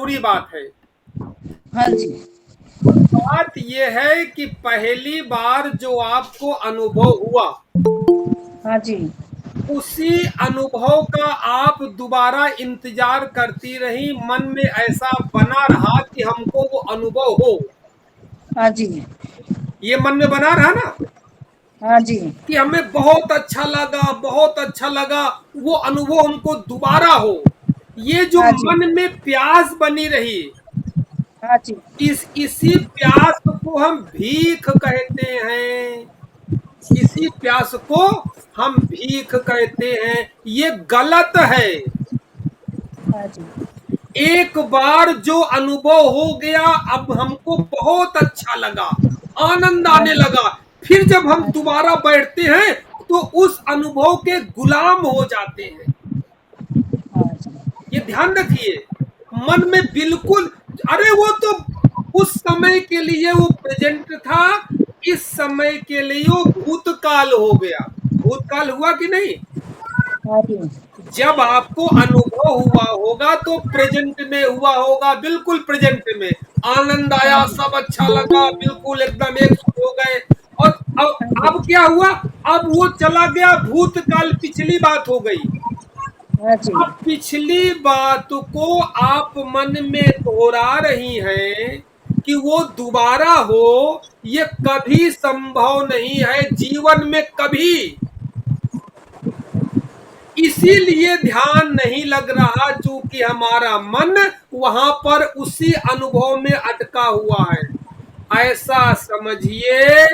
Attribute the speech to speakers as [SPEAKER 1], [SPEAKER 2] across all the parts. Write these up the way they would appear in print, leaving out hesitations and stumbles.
[SPEAKER 1] जरूरी बात है।
[SPEAKER 2] हाँ जी।
[SPEAKER 1] बात यह है कि पहली बार जो आपको अनुभव हुआ,
[SPEAKER 2] हाँ जी।
[SPEAKER 1] उसी अनुभव का आप दोबारा इंतजार करती रही, मन में ऐसा बना रहा कि हमको वो अनुभव हो।
[SPEAKER 2] हाँ जी।
[SPEAKER 1] ये मन में बना रहा ना
[SPEAKER 2] हाँ जी।
[SPEAKER 1] कि हमें बहुत अच्छा लगा, बहुत अच्छा लगा, वो अनुभव हमको दोबारा हो। ये जो
[SPEAKER 2] हाँ जी।
[SPEAKER 1] मन में प्यास बनी रही,
[SPEAKER 2] हाँ जी।
[SPEAKER 1] इसी प्यास को हम भीख कहते हैं। इसी प्यास को हम भीख कहते हैं। ये गलत है।
[SPEAKER 2] हाँ जी।
[SPEAKER 1] एक बार जो अनुभव हो गया, अब हमको बहुत अच्छा लगा, आनंद
[SPEAKER 2] हाँ
[SPEAKER 1] आने
[SPEAKER 2] जी।
[SPEAKER 1] लगा, फिर जब हम
[SPEAKER 2] हाँ जी।
[SPEAKER 1] दोबारा बैठते हैं तो उस अनुभव के गुलाम हो जाते हैं।
[SPEAKER 2] हाँ जी।
[SPEAKER 1] ये ध्यान रखिए। मन में बिल्कुल, अरे वो तो उस समय के लिए वो प्रेजेंट था, इस समय के लिए वो भूतकाल हो गया। भूतकाल हुआ कि नहीं?
[SPEAKER 2] हाँ जी।
[SPEAKER 1] जब आपको अनुभव हुआ होगा तो प्रेजेंट में हुआ होगा, बिल्कुल प्रेजेंट में आनंद
[SPEAKER 2] हाँ
[SPEAKER 1] आया,
[SPEAKER 2] जी।
[SPEAKER 1] सब अच्छा लगा, बिल्कुल एकदम एक सुर हो गए। और
[SPEAKER 2] हाँ
[SPEAKER 1] अब
[SPEAKER 2] जी।
[SPEAKER 1] क्या हुआ? अब वो चला गया भूतकाल, पिछली बात हो गई।
[SPEAKER 2] हाँ जी।
[SPEAKER 1] अब पिछली बात को आप मन में दोहरा रही हैं कि वो दोबारा हो, ये कभी संभव नहीं है जीवन में, कभी। इसीलिए ध्यान नहीं लग रहा, चूंकि हमारा मन वहां पर उसी अनुभव में अटका हुआ है। ऐसा समझिए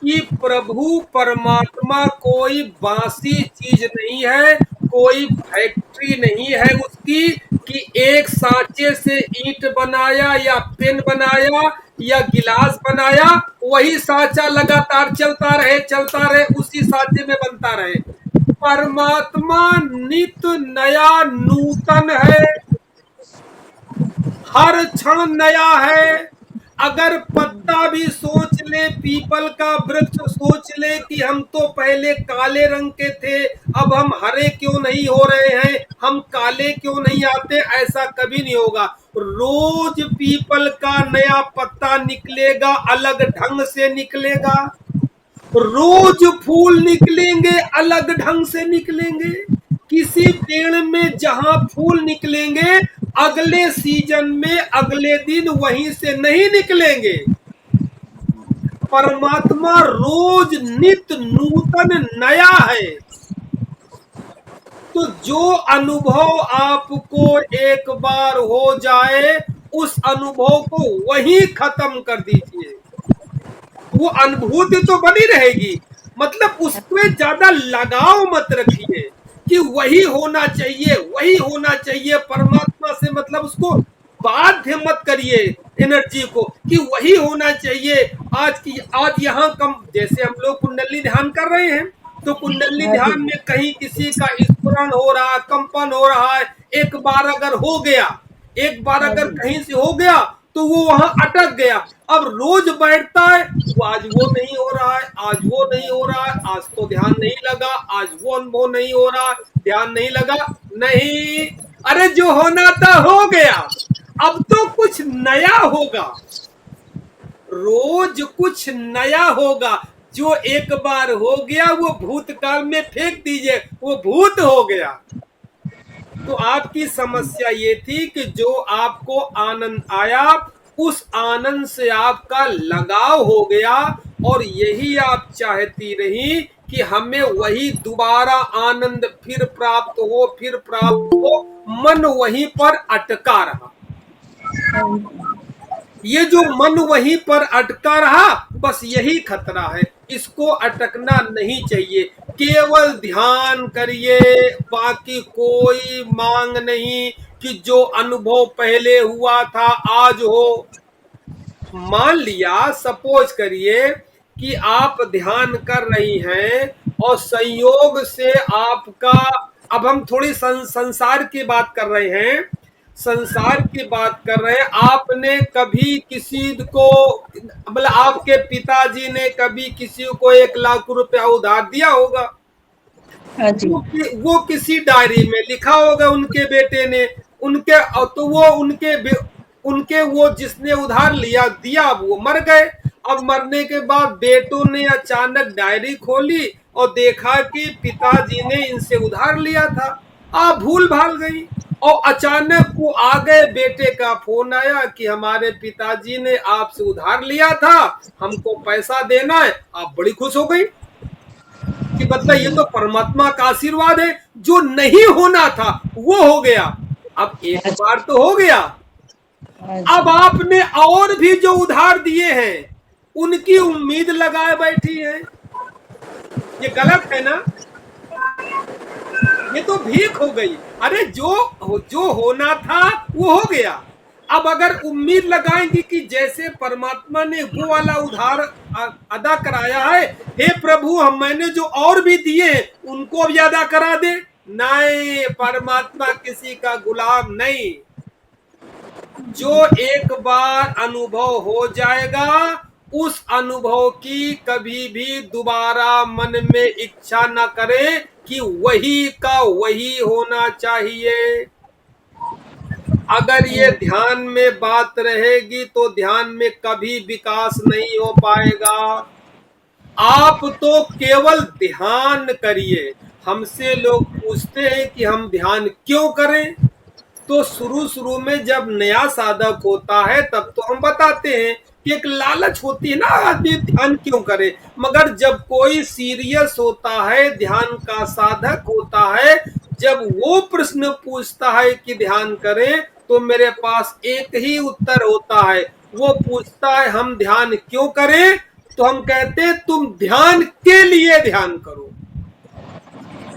[SPEAKER 1] कि प्रभु परमात्मा कोई बासी चीज नहीं है, कोई फैक्ट्री नहीं है उसकी, कि एक सांचे से ईंट बनाया या पेन बनाया या गिलास बनाया, वही सांचा लगातार चलता रहे, उसी सांचे में बनता रहे। परमात्मा नित नया नूतन है, हर क्षण नया है। अगर पत्ता भी सोच ले, पीपल का वृक्ष सोच ले कि हम तो पहले काले रंग के थे, अब हम हरे क्यों नहीं हो रहे हैं, हम काले क्यों नहीं आते, ऐसा कभी नहीं होगा। रोज पीपल का नया पत्ता निकलेगा, अलग ढंग से निकलेगा। रोज फूल निकलेंगे, अलग ढंग से निकलेंगे। किसी पेड़ में जहां फूल निकलेंगे, अगले सीजन में अगले दिन वहीं से नहीं निकलेंगे। परमात्मा रोज नित नूतन नया है। तो जो अनुभव आपको एक बार हो जाए, उस अनुभव को वहीं खत्म कर दीजिए। वो अनुभूति तो बनी रहेगी, मतलब उसमें ज्यादा लगाव मत रखिए कि वही होना चाहिए, वही होना चाहिए परमात्मा से, मतलब उसको बाध्य मत करिए एनर्जी को कि वही होना चाहिए। आज यहाँ कम, जैसे हम लोग कुंडली ध्यान कर रहे हैं, तो कुंडली
[SPEAKER 2] हाँ जी।
[SPEAKER 1] ध्यान में कहीं किसी का स्फुरण हो रहा है, कंपन हो रहा है, एक बार अगर हो गया, एक बार
[SPEAKER 2] हाँ
[SPEAKER 1] अगर
[SPEAKER 2] जी।
[SPEAKER 1] कहीं से हो गया तो वो वहां अटक गया। अब रोज बैठता है, वो आज वो नहीं हो रहा है, आज वो नहीं हो रहा है, आज तो ध्यान नहीं लगा, आज वो अनुभव नहीं हो रहा, ध्यान नहीं लगा। नहीं, अरे जो होना था हो गया, अब तो कुछ नया होगा। रोज कुछ नया होगा। जो एक बार हो गया वो भूतकाल में फेंक दीजिए, वो भूत हो गया। तो आपकी समस्या ये थी कि जो आपको आनंद आया, उस आनंद से आपका लगाव हो गया, और यही आप चाहती रही कि हमें वही दोबारा आनंद फिर प्राप्त हो, फिर प्राप्त हो। मन वहीं पर अटका रहा। ये जो मन वहीं पर अटका रहा, बस यही खतरा है। इसको अटकना नहीं चाहिए। केवल ध्यान करिए, बाकी कोई मांग नहीं कि जो अनुभव पहले हुआ था आज हो। मान लिया, सपोज करिए कि आप ध्यान कर रही हैं और संयोग से आपका, अब हम थोड़ी संसार की बात कर रहे हैं, संसार की बात कर रहे हैं। आपने कभी किसी को, मतलब आपके पिताजी ने कभी किसी को 1 लाख रुपया उधार दिया होगा।
[SPEAKER 2] हाँ जी।
[SPEAKER 1] वो किसी डायरी में लिखा होगा उनके बेटे ने, उनके तो वो उनके वो जिसने उधार लिया दिया वो मर गए। अब मरने के बाद बेटों ने अचानक डायरी खोली और देखा कि पिताजी ने इनसे उधार लिया था। आप भूल भाल गई और अचानक वो आ गए, बेटे का फोन आया कि हमारे पिताजी ने आपसे उधार लिया था, हमको पैसा देना है। आप बड़ी खुश हो गई कि मतलब ये तो परमात्मा का आशीर्वाद है, जो नहीं होना था वो हो गया। अब एक
[SPEAKER 2] हाँ जी,
[SPEAKER 1] बार तो हो गया,
[SPEAKER 2] हाँ
[SPEAKER 1] अब
[SPEAKER 2] जी,
[SPEAKER 1] आपने और भी जो उधार दिए हैं उनकी उम्मीद लगाए बैठी है, ये गलत है ना? ये तो भीख हो गई। अरे जो होना था वो हो गया। अब अगर उम्मीद लगाएंगी कि जैसे परमात्मा ने वो वाला उधार अदा कराया है, हे प्रभु हम मैंने जो और भी दिए हैं उनको भी अदा करा दे, नहीं, परमात्मा किसी का गुलाम नहीं। जो एक बार अनुभव हो जाएगा उस अनुभव की कभी भी दोबारा मन में इच्छा न करे कि वही का वही होना चाहिए। अगर ये ध्यान में बात रहेगी तो ध्यान में कभी विकास नहीं हो पाएगा। आप तो केवल ध्यान करिए। हमसे लोग पूछते हैं कि हम ध्यान क्यों करें, तो शुरू शुरू में जब नया साधक होता है तब तो हम बताते हैं कि एक लालच होती है ना, आदमी ध्यान क्यों करे। मगर जब कोई सीरियस होता है, ध्यान का साधक होता है, जब वो प्रश्न पूछता है कि ध्यान करें, तो मेरे पास एक ही उत्तर होता है। वो पूछता है हम ध्यान क्यों करें, तो हम कहते हैं तुम ध्यान के लिए ध्यान करो।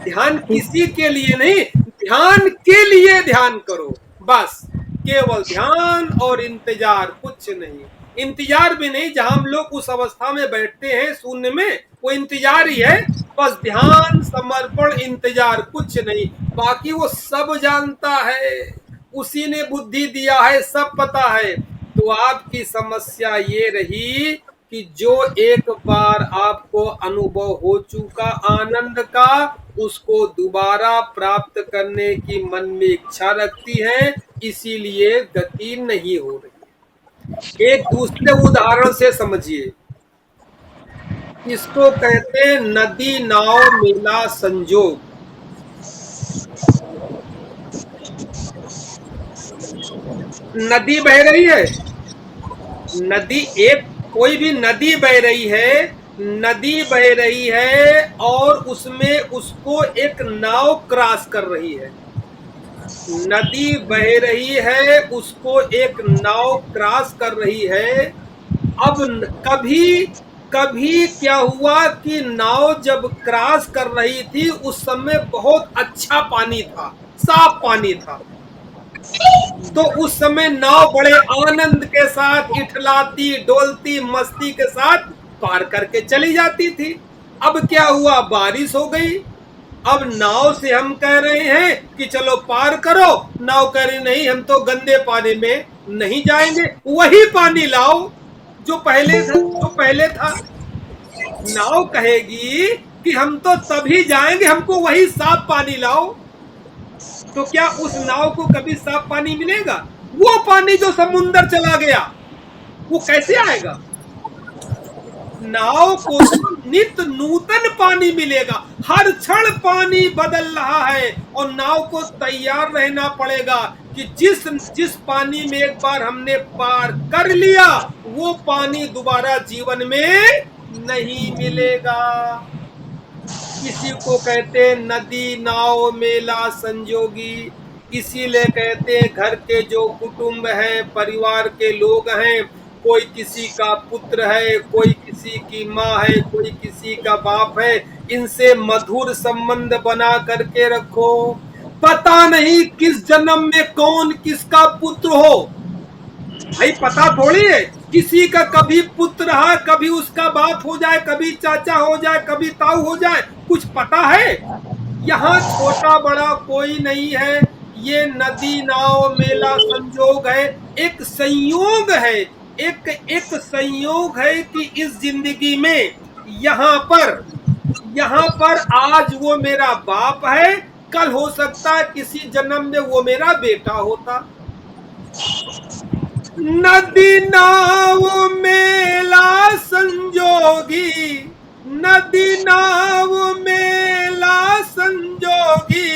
[SPEAKER 1] ध्यान किसी के लिए नहीं, ध्यान के लिए ध्यान करो, बस। केवल ध्यान और इंतजार, कुछ नहीं। इंतजार भी नहीं, जहां हम लोग उस अवस्था में बैठते हैं शून्य में, वो इंतजार ही है। बस ध्यान, समर्पण, इंतजार, कुछ नहीं। बाकी वो सब जानता है, उसी ने बुद्धि दिया है, सब पता है। तो आपकी समस्या ये रही कि जो एक बार आपको अनुभव हो चुका आनंद का, उसको दोबारा प्राप्त करने की मन में इच्छा रखती है, इसीलिए गति नहीं हो रही। एक दूसरे उदाहरण से समझिए, इसको कहते हैं नदी नाव मेला संजोग। नदी बह रही है, नदी एक कोई भी नदी बह रही है, नदी बह रही है और उसमें उसको एक नाव क्रॉस कर रही है। नदी बह रही है, उसको एक नाव क्रॉस कर रही है। अब कभी कभी क्या हुआ कि नाव जब क्रॉस कर रही थी उस समय बहुत अच्छा पानी था, साफ पानी था, तो उस समय नाव बड़े आनंद के साथ इठलाती डोलती मस्ती के साथ पार करके चली जाती थी। अब क्या हुआ, बारिश हो गई। अब नाव से हम कह रहे हैं कि चलो पार करो, नाव कह रही नहीं, हम तो गंदे पानी में नहीं जाएंगे, वही पानी लाओ जो पहले था। नाव कहेगी कि हम तो तभी जाएंगे, हमको वही साफ पानी लाओ। तो क्या उस नाव को कभी साफ पानी मिलेगा? वो पानी जो समुंदर चला गया वो कैसे आएगा? नाव को तो नित नूतन पानी मिलेगा, हर क्षण पानी बदल रहा है और नाव को तैयार रहना पड़ेगा कि जिस जिस पानी में एक बार हमने पार कर लिया वो पानी दोबारा जीवन में नहीं मिलेगा। इसी को कहते हैं नदी नाव मेला संजोगी। इसीलिए कहते हैं घर के जो कुटुंब है, परिवार के लोग हैं, कोई किसी का पुत्र है, कोई किसी की माँ है, कोई किसी का बाप है, इनसे मधुर संबंध बना करके रखो। पता नहीं किस जन्म में कौन किसका पुत्र हो, भाई पता थोड़ी है। किसी का कभी पुत्र रहा, कभी उसका बाप हो जाए, कभी चाचा हो जाए, कभी ताऊ हो जाए, कुछ पता है? यहाँ छोटा बड़ा कोई नहीं है। ये नदी नाव मेला संजोग है, एक संयोग है, एक संयोग है कि इस जिंदगी में यहाँ पर आज वो मेरा बाप है, कल हो सकता है किसी जन्म में वो मेरा बेटा होता। नदी नाव मेला संजोगी, नदी नाव मेला संजोगी,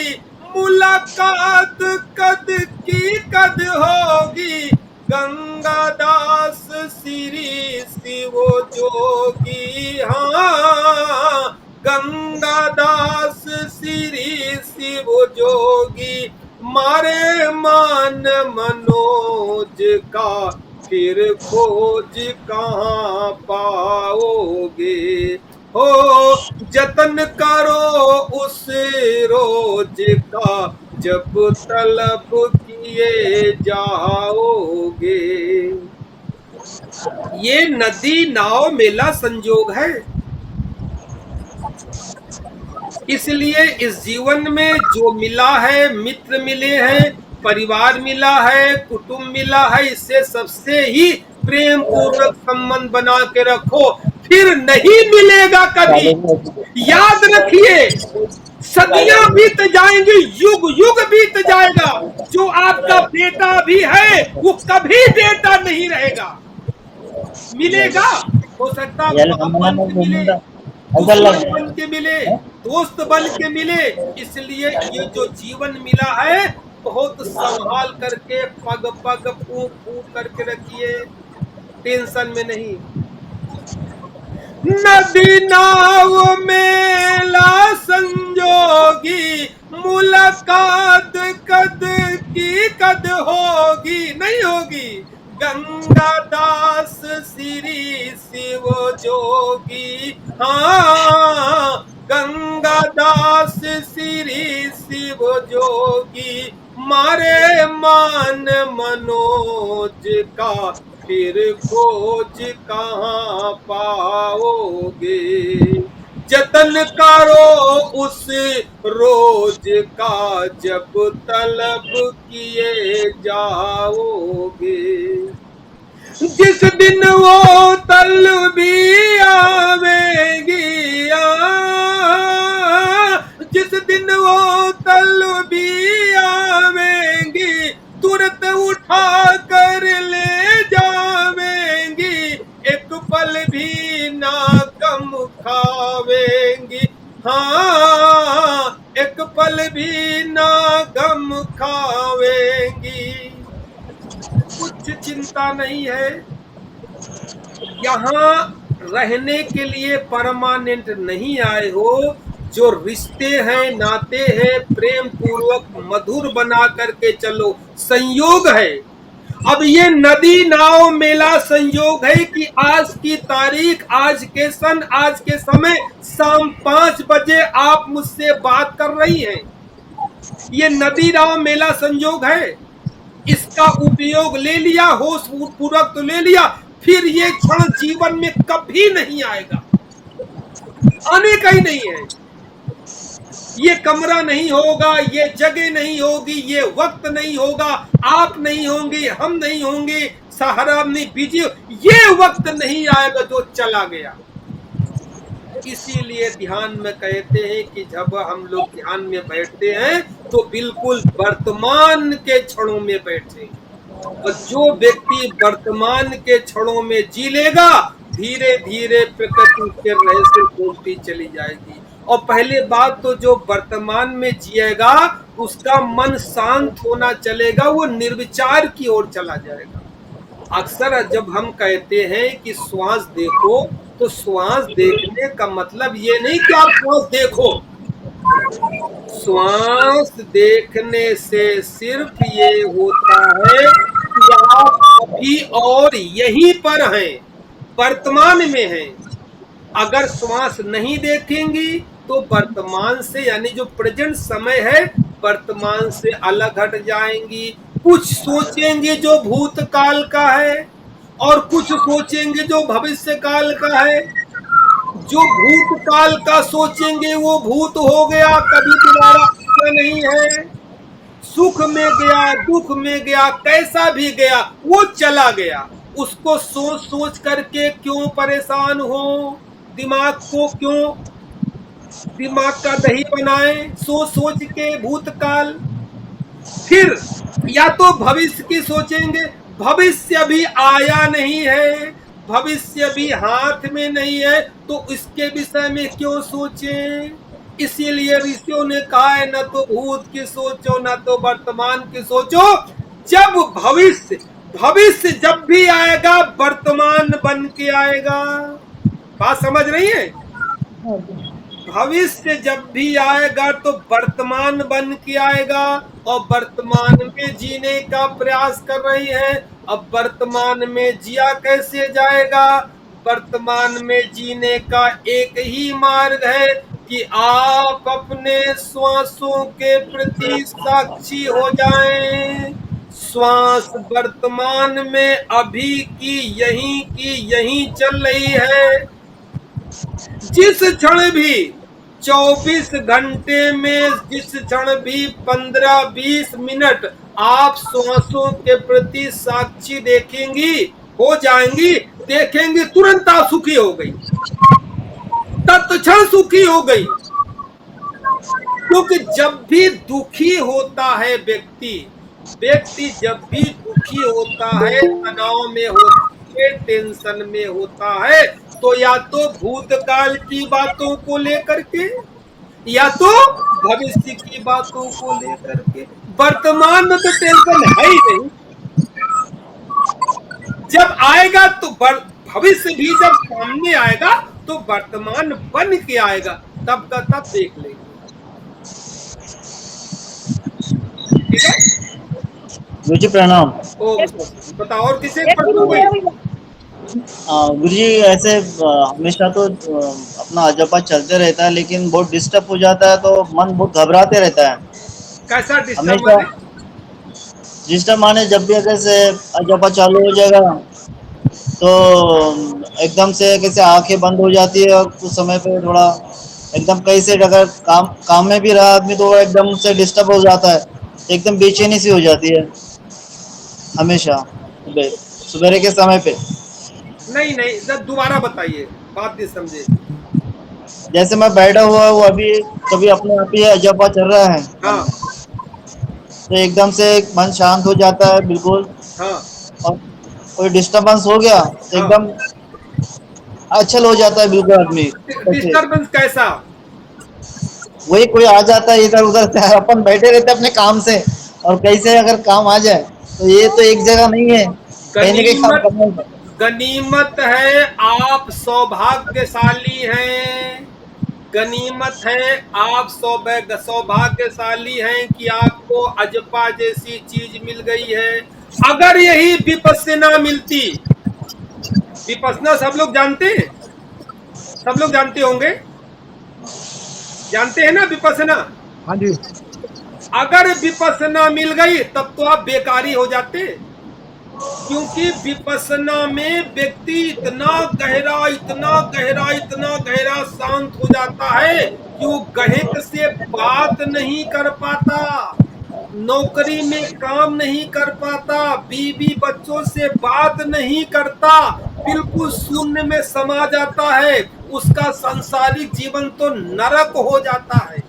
[SPEAKER 1] मुलाकात कद की कद होगी, गंगा दास श्री शिव जोगी। हाँ, गंगा दास श्री शिव जोगी, मारे मान मनोज का फिर खोज कहाँ पाओगे। हो जतन करो उस रोज का, जब तलब किए जाओगे। ये नदी नाव मेला संजोग है। इसलिए इस जीवन में जो मिला है, मित्र मिले हैं, परिवार मिला है, कुटुंब मिला है, इससे सबसे ही प्रेम पूर्वक संबंध बना के रखो, फिर नहीं मिलेगा कभी। याद रखिए, सदियां बीत जाएंगी, युग युग बीत जाएगा, जो आपका बेटा भी है वो कभी बेटा नहीं रहेगा। मिलेगा, हो सकता है बाप बन के मिले, दुश्मन बन के मिले, दोस्त बन के मिले। इसलिए ये जो जीवन मिला है बहुत संभाल करके, पग पग फूंक फूंक करके रखिए, टेंशन में नहीं। नदी नाव मेला संजोगी, मुलाकात कद की कद होगी, नहीं होगी, गंगा दास श्री शिव जोगी। हाँ, गंगा दास श्री शिव जोगी, मारे मान मनोज का फिर खोज कहाँ पाओगे। जतन करो उस रोज का, जब तलब किए जाओगे। जिस दिन वो तलबी आवेगी, जिस दिन वो तलबी आवेगी, तुरंत उठा कर ले जावेंगी, एक पल भी ना गम खावेंगी। हाँ, एक पल भी ना गम खावेंगी। कुछ चिंता नहीं है, यहाँ रहने के लिए परमानेंट नहीं आए हो। जो रिश्ते हैं, नाते हैं, प्रेम पूर्वक मधुर बना करके चलो, संयोग है। अब ये नदी नाव मेला संयोग है कि आज की तारीख, आज के सन, आज के समय शाम 5 बजे आप मुझसे बात कर रही हैं। ये नदी नाव मेला संयोग है। इसका उपयोग ले लिया, होश पूर्वक तो ले लिया, फिर ये क्षण जीवन में कभी नहीं आएगा, आने का ही नहीं है। ये कमरा नहीं होगा, ये जगह नहीं होगी, ये वक्त नहीं होगा, आप नहीं होंगे, हम नहीं होंगे, सहारा नहीं बीजी, ये वक्त नहीं आएगा जो चला गया। इसीलिए ध्यान में कहते हैं कि जब हम लोग ध्यान में बैठते हैं तो बिल्कुल वर्तमान के क्षणों में बैठे, और जो व्यक्ति वर्तमान के क्षणों में जी लेगा, धीरे धीरे प्रकृति के रहस्य खोजती चली जाएगी। और पहले बात तो जो वर्तमान में जिएगा उसका मन शांत होना चलेगा, वो निर्विचार की ओर चला जाएगा। अक्सर जब हम कहते हैं कि श्वास देखो, तो श्वास देखने का मतलब ये नहीं कि आप श्वास देखो। श्वास देखने से सिर्फ ये होता है कि आप अभी और यहीं पर हैं, वर्तमान में हैं। अगर श्वास नहीं देखेंगी तो वर्तमान से, यानी जो प्रेजेंट समय है, वर्तमान से अलग हट जाएंगी। कुछ सोचेंगे जो भूतकाल का है और कुछ सोचेंगे जो भविष्य काल का है। जो भूतकाल का सोचेंगे वो भूत हो गया, कभी दोबारा आना नहीं है। सुख में गया, दुख में गया, कैसा भी गया, वो चला गया। उसको सोच सोच करके क्यों परेशान हो, दिमाग को क्यों दिमाग का दही बनाएं सोच सोच के भूतकाल। फिर या तो भविष्य की सोचेंगे, भविष्य अभी आया नहीं है, भविष्य भी हाथ में नहीं है, तो इसके विषय में क्यों सोचें। इसीलिए ऋषियों ने कहा है न तो भूत की सोचो न तो वर्तमान की सोचो। जब भविष्य भविष्य जब भी आएगा वर्तमान बन के आएगा। बात समझ रही है।
[SPEAKER 2] हाँ जी।
[SPEAKER 1] भविष्य जब भी आएगा तो वर्तमान बन के आएगा, और वर्तमान में जीने का प्रयास कर रही है। अब वर्तमान में जिया कैसे जाएगा। वर्तमान में जीने का एक ही मार्ग है कि आप अपने श्वासों के प्रति साक्षी हो जाएं। श्वास वर्तमान में अभी की यहीं चल रही है। जिस क्षण भी 24 घंटे में जिस क्षण भी 15-20 मिनट आप श्वासों के प्रति साक्षी देखेंगी, हो जाएंगी, देखेंगी तुरंत आप सुखी हो गई, तत्क्षण सुखी हो गई। क्योंकि जब भी दुखी होता है व्यक्ति व्यक्ति जब भी दुखी होता है, तनाव में होता है, टेंशन में होता है, तो या तो भूतकाल की बातों को लेकर के या तो भविष्य की बातों को लेकर के। वर्तमान में तो टेंशन है ही नहीं। जब आएगा तो भविष्य भी जब सामने आएगा तो वर्तमान बन के आएगा, तब का तब देख लेंगे। ठीक है।
[SPEAKER 3] गुरु जी प्रणाम।
[SPEAKER 1] ओम शांति। बताओ और किसे पढ़ लो भाई।
[SPEAKER 3] गुरु जी ऐसे हमेशा तो अपना अजपा चलते रहता है, लेकिन बहुत डिस्टर्ब हो जाता है तो मन बहुत घबराते रहता है
[SPEAKER 1] कैसा डिस्टर्ब
[SPEAKER 3] हमेशा।
[SPEAKER 1] माने।
[SPEAKER 3] डिस्टर्ब माने जब भी अगर से अजपा चालू हो जाएगा तो एकदम से कैसे आंखें बंद हो जाती है, और कुछ समय पे थोड़ा एकदम कैसे अगर काम काम में भी रहा आदमी तो एकदम से डिस्टर्ब हो जाता है, एकदम बेचैनी सी हो जाती है हमेशा सुबह के समय पे।
[SPEAKER 1] नहीं नहीं, जब दोबारा बताइए, बात नहीं समझे।
[SPEAKER 3] जैसे मैं बैठा हुआ हूँ अभी, कभी अपने आप ही अजपा चल रहा है मन
[SPEAKER 1] हाँ
[SPEAKER 3] में, तो एकदम से मन शांत हो जाता है बिल्कुल।
[SPEAKER 1] हाँ
[SPEAKER 3] और कोई डिस्टरबेंस हो गया तो
[SPEAKER 1] हाँ।
[SPEAKER 3] एकदम अच्छा हो जाता है बिल्कुल आदमी ऐसे।
[SPEAKER 1] डिस्टर्बेंस कैसा।
[SPEAKER 3] वही कोई आ जाता है इधर उधर से, अपन बैठे रहते हैं अपने काम से, और कैसे अगर काम आ जाए तो ये तो एक जगह नहीं है, कहीं ना कहीं काम
[SPEAKER 1] गनीमत
[SPEAKER 3] करना ही है।
[SPEAKER 1] गनीमत है, आप सौभाग्यशाली हैं। गनीमत है, आप सौभाग्यशाली हैं कि आपको अजपा जैसी चीज मिल गई है। अगर यही विपस्सना मिलती, विपस्सना सब लोग जानते हैं, सब लोग जानते होंगे, जानते हैं ना विपस्सना।
[SPEAKER 4] हाँ जी।
[SPEAKER 1] अगर विपस्सना मिल गई तब तो आप बेकारी हो जाते। क्योंकि विपस्सना में व्यक्ति इतना गहरा शांत हो जाता है कि वो गहक से बात नहीं कर पाता, नौकरी में काम नहीं कर पाता, बीवी बच्चों से बात नहीं करता, बिल्कुल शून्य में समा जाता है। उसका सांसारिक जीवन तो नरक हो जाता है।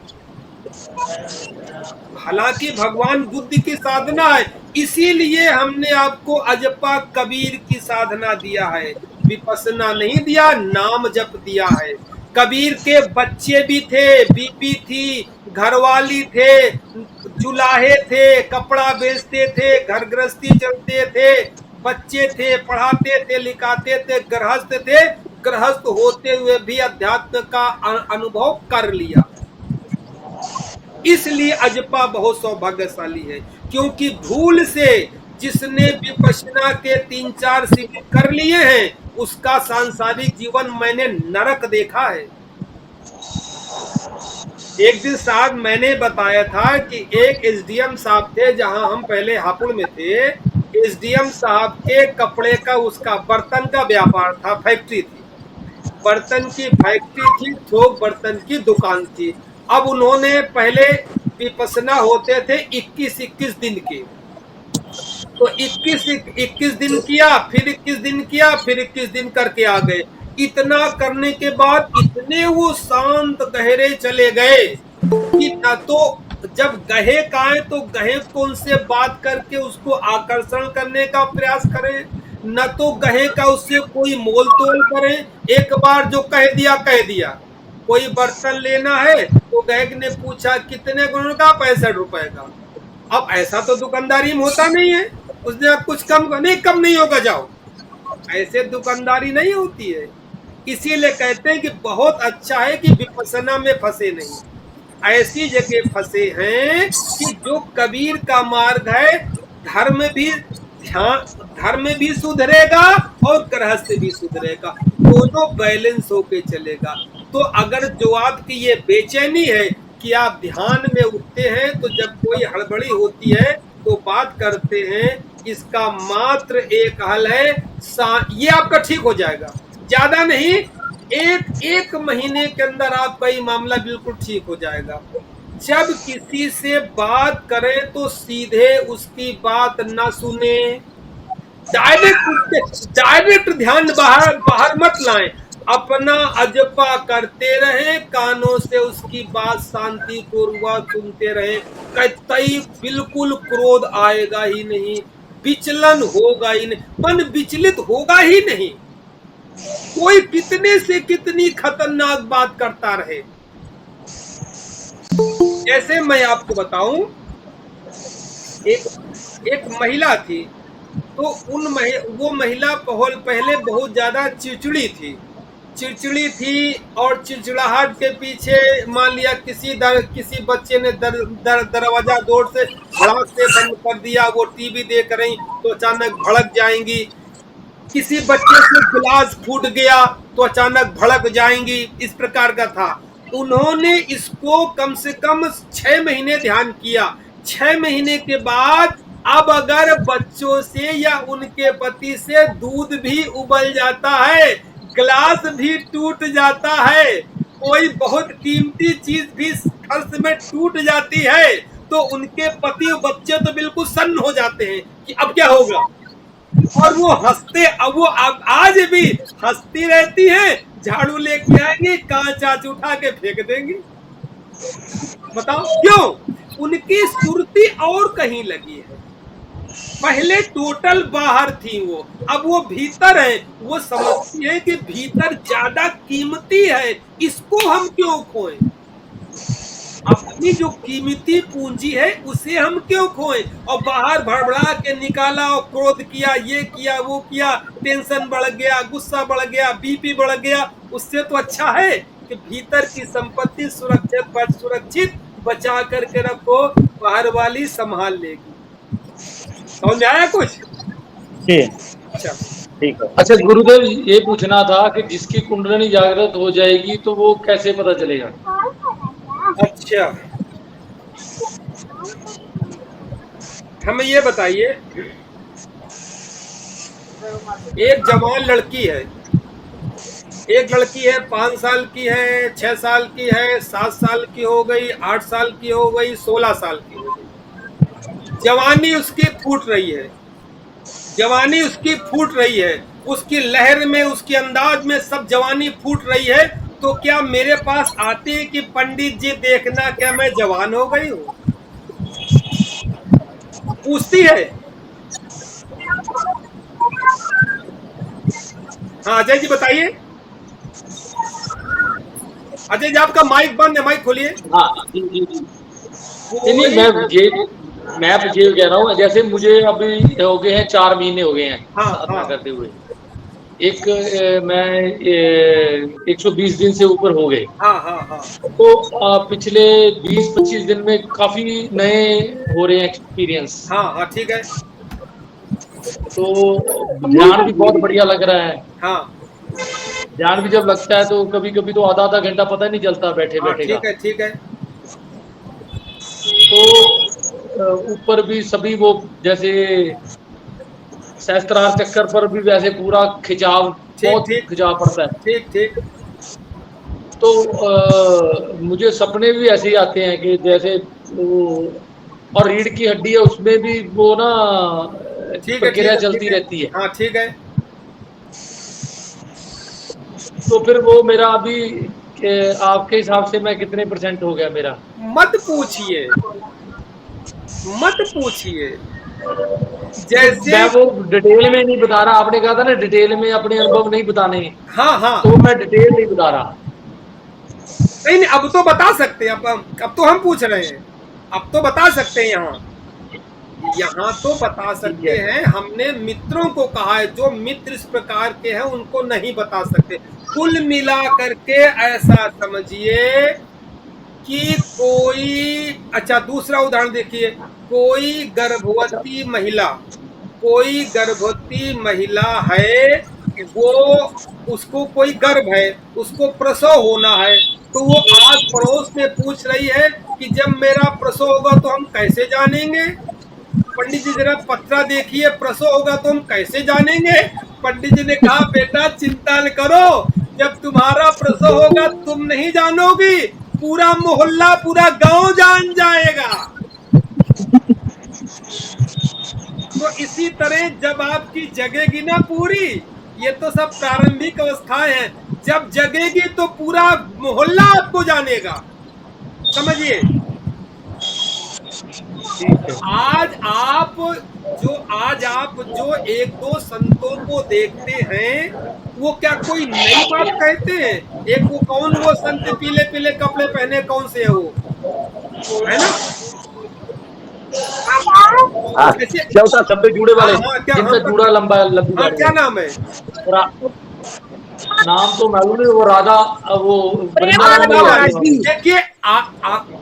[SPEAKER 1] हालांकि भगवान बुद्ध की साधना है, इसीलिए हमने आपको अजपा कबीर की साधना दिया है, विपस्सना नहीं दिया, नाम जप दिया है। कबीर के बच्चे भी थे, बीबी थी, घरवाली थे, जुलाहे थे, कपड़ा बेचते थे, घर गृहस्थी चलते थे, बच्चे थे, पढ़ाते थे, लिखाते थे, गृहस्थ थे। गृहस्थ होते हुए भी अध्यात्म का अनुभव कर लिया। इसलिए अजपा बहुत सौभाग्यशाली है, क्योंकि भूल से जिसने विपश्यना के 3-4 शिविर कर लिए हैं, उसका सांसारिक जीवन मैंने नरक देखा है। एक दिन साहब मैंने बताया था कि एक एसडीएम साहब थे, जहां हम पहले हापुड़ में थे। एसडीएम साहब के कपड़े का, उसका बर्तन का व्यापार था, फैक्ट्री थी, बर्तन की फैक्ट्री थी, थोक बर्तन की दुकान थी। अब उन्होंने पहले विपस्सना होते थे 21-21 दिन के, तो 21 दिन किया, फिर 21 दिन किया, फिर 21 दिन करके आ गए। इतना करने के बाद इतने वो शांत गहरे चले गए कि न तो जब गायक आए तो गायक को उनसे बात करके उसको आकर्षण करने का प्रयास करें, न तो गायक का उससे कोई मोल तोल करें। एक बार जो कह दिया कह दिया। कोई बर्तन लेना है तो गायक ने पूछा कितने का, 65 रुपए का। अब ऐसा तो दुकानदारी में होता नहीं है। उसने कुछ कम नहीं, कम नहीं होगा जाओ, ऐसे दुकानदारी नहीं होती है। इसीलिए कहते हैं कि बहुत अच्छा है कि विपස්සना में फंसे नहीं, ऐसी जगह फंसे हैं कि जो कबीर का मार्ग है, धर्म भी ध्यान, धर्म भी सुधरेगा और गृहस्थ भी सुधरेगा, दोनों बैलेंस होके चलेगा। तो अगर जो आपकी ये बेचैनी है कि आप ध्यान में उठते हैं तो जब कोई हड़बड़ी होती है तो बात करते हैं, इसका मात्र एक हल है, ये आपका ठीक हो जाएगा, ज्यादा नहीं, एक महीने के अंदर आपका ये मामला बिल्कुल ठीक हो जाएगा। जब किसी से बात करें तो सीधे उसकी बात ना सुने, डायरेक्ट ध्यान बाहर बाहर मत लाएं, अपना अजपा करते रहे, कानों से उसकी बात शांति पूर्वक सुनते रहे। कतई बिल्कुल क्रोध आएगा ही नहीं, विचलन होगा ही नहीं, मन विचलित होगा ही नहीं। कोई कितने से कितनी खतरनाक बात करता रहे। जैसे मैं आपको बताऊं, एक महिला थी, तो वो महिला पहले बहुत ज्यादा चिड़चिड़ी थी और चिड़चिड़ाहट के पीछे मान लिया किसी बच्चे ने दरवाजा जोर से धड़ाक से बंद कर दिया, वो टीवी देख रही तो अचानक भड़क जाएंगी, किसी बच्चे से गिलास फूट गया तो अचानक भड़क जाएंगी, इस प्रकार का था। उन्होंने इसको कम से कम 6 महीने ध्यान किया। 6 महीने के बाद अब अगर बच्चों से या उनके पति से दूध भी उबल जाता है, गिलास भी टूट जाता है, कोई बहुत कीमती चीज भी फर्श में टूट जाती है, तो उनके पति और बच्चे तो बिल्कुल सन्न हो जाते हैं कि अब क्या होगा, और वो हंसते, अब वो आज भी हंसती रहती है, झाड़ू लेके आएंगे, कांच आंच उठा के फेंक देंगे। बताओ क्यों? उनकी सुरती और कहीं लगी है। पहले टोटल बाहर थी वो, अब वो भीतर है। वो समझती है कि भीतर ज्यादा कीमती है, इसको हम क्यों खोएं? अपनी जो कीमती पूंजी है उसे हम क्यों खोएं? और बाहर भड़बड़ा के निकाला और क्रोध किया, ये किया वो किया, टेंशन बढ़ गया, गुस्सा बढ़ गया, बीपी बढ़ गया। उससे तो अच्छा है कि भीतर की संपत्ति सुरक्षित बचा करके रखो, बाहर वाली संभाल लेगी। समझ में आया कुछ?
[SPEAKER 3] अच्छा ठीक है।
[SPEAKER 4] अच्छा गुरुदेव, ये पूछना था कि जिसकी कुंडलिनी जागृत हो जाएगी तो वो कैसे पता चलेगा?
[SPEAKER 1] अच्छा, हमें ये बताइए, एक जवान लड़की है, एक लड़की है 5 साल की है, 6 साल की है, 7 साल की हो गई, 8 साल की हो गई, 16 साल की हो गई। जवानी उसकी फूट रही है, जवानी उसकी फूट रही है, उसकी लहर में, उसके अंदाज में सब जवानी फूट रही है। तो क्या मेरे पास आते हैं कि पंडित जी देखना क्या मैं जवान हो गई हूँ? पूछती है। हाँ अजय जी बताइए। अजय जी आपका माइक बंद है, माइक खोलिए।
[SPEAKER 4] हाँ जी जी जी। नहीं, मैं ये कह रहा हूँ, जैसे मुझे अभी हो गए हैं 4 महीने हो गए हैं साधना करते हुए। एक मैं 120 दिन से ऊपर हो गए। तो पिछले 20-25 दिन में काफी नए हो रहे हैं एक्सपीरियंस।
[SPEAKER 1] हाँ ठीक है।
[SPEAKER 4] तो ध्यान भी बहुत बढ़िया लग रहा है।
[SPEAKER 1] हाँ,
[SPEAKER 4] ध्यान भी जब लगता है तो कभी कभी तो आधा घंटा पता नहीं चलता बैठे बैठे का।
[SPEAKER 1] ठीक है।
[SPEAKER 4] तो ऊपर भी सभी वो जैसे सहस्त्रार चक्कर पर भी वैसे पूरा खिंचाव, बहुत खिंचाव पड़ता है।
[SPEAKER 1] ठीक।
[SPEAKER 4] तो मुझे सपने भी ऐसे ही आते हैं कि जैसे और रीढ़ की हड्डी है उसमें भी वो ना प्रक्रिया चलती रहती है।
[SPEAKER 1] हाँ ठीक है।
[SPEAKER 4] तो फिर वो मेरा अभी आपके हिसाब से मैं कितने % हो गया मेरा?
[SPEAKER 1] मत पूछिए, मत पूछिए।
[SPEAKER 4] तो
[SPEAKER 1] जैसे
[SPEAKER 4] मैं वो डिटेल में नहीं बता रहा, आपने कहा था ना डिटेल में अपने अनुभव नहीं बताने,
[SPEAKER 1] हाँ हाँ,
[SPEAKER 4] तो मैं डिटेल नहीं बता रहा।
[SPEAKER 1] नहीं नहीं, अब तो बता सकते हैं। अब तो हम पूछ रहे हैं, अब तो बता सकते हैं। यहाँ तो बता
[SPEAKER 4] ठीक
[SPEAKER 1] सकते
[SPEAKER 4] है।
[SPEAKER 1] हैं। हमने मित्रों को कहा है, जो मित्र इस प्रकार के हैं उनको नहीं बता सकते। कुल मिला करके ऐसा समझिए कि कोई, अच्छा दूसरा उदाहरण देखिए, कोई
[SPEAKER 4] अच्छा,
[SPEAKER 1] गर्भवती महिला, कोई गर्भवती महिला है, वो, उसको कोई गर्भ है, उसको प्रसव होना है, तो वो आस पड़ोस में पूछ रही है कि जब मेरा प्रसव होगा तो हम कैसे जानेंगे? पंडित जी जरा पत्रा देखिए, प्रसव होगा तो हम कैसे जानेंगे? पंडित जी ने कहा बेटा चिंता न करो, जब तुम्हारा प्रसव होगा तुम नहीं जानोगी, पूरा मोहल्ला पूरा गांव जान जाएगा। तो इसी तरह जब आपकी जगेगी ना पूरी, ये तो सब प्रारंभिक अवस्थाएं हैं, जब जगेगी तो पूरा मोहल्ला आपको जानेगा। समझिए,
[SPEAKER 4] ठीक है।
[SPEAKER 1] आज आप जो एक दो संतों को देखते हैं, वो क्या कोई नई बात कहते हैं? एक वो कौन, वो संत पीले पीले कपड़े पहने, कौन से है वो, है ना?
[SPEAKER 4] हाँ,
[SPEAKER 1] जैसे,
[SPEAKER 4] क्या होता चंपे जूड़े
[SPEAKER 1] हाँ
[SPEAKER 4] वाले,
[SPEAKER 1] हाँ, क्या, हाँ
[SPEAKER 4] जिनका जूड़ा लंबा लंबी
[SPEAKER 1] हाँ,
[SPEAKER 4] गाड़ी
[SPEAKER 1] क्या
[SPEAKER 4] है।
[SPEAKER 1] नाम है?
[SPEAKER 4] और नाम तो मालूम नहीं, वो राधा, वो
[SPEAKER 1] हाँ,
[SPEAKER 4] वृंदावन में ही
[SPEAKER 1] राधा
[SPEAKER 4] आते
[SPEAKER 1] रानी।
[SPEAKER 4] हैं वहाँ पे।
[SPEAKER 1] देखिए,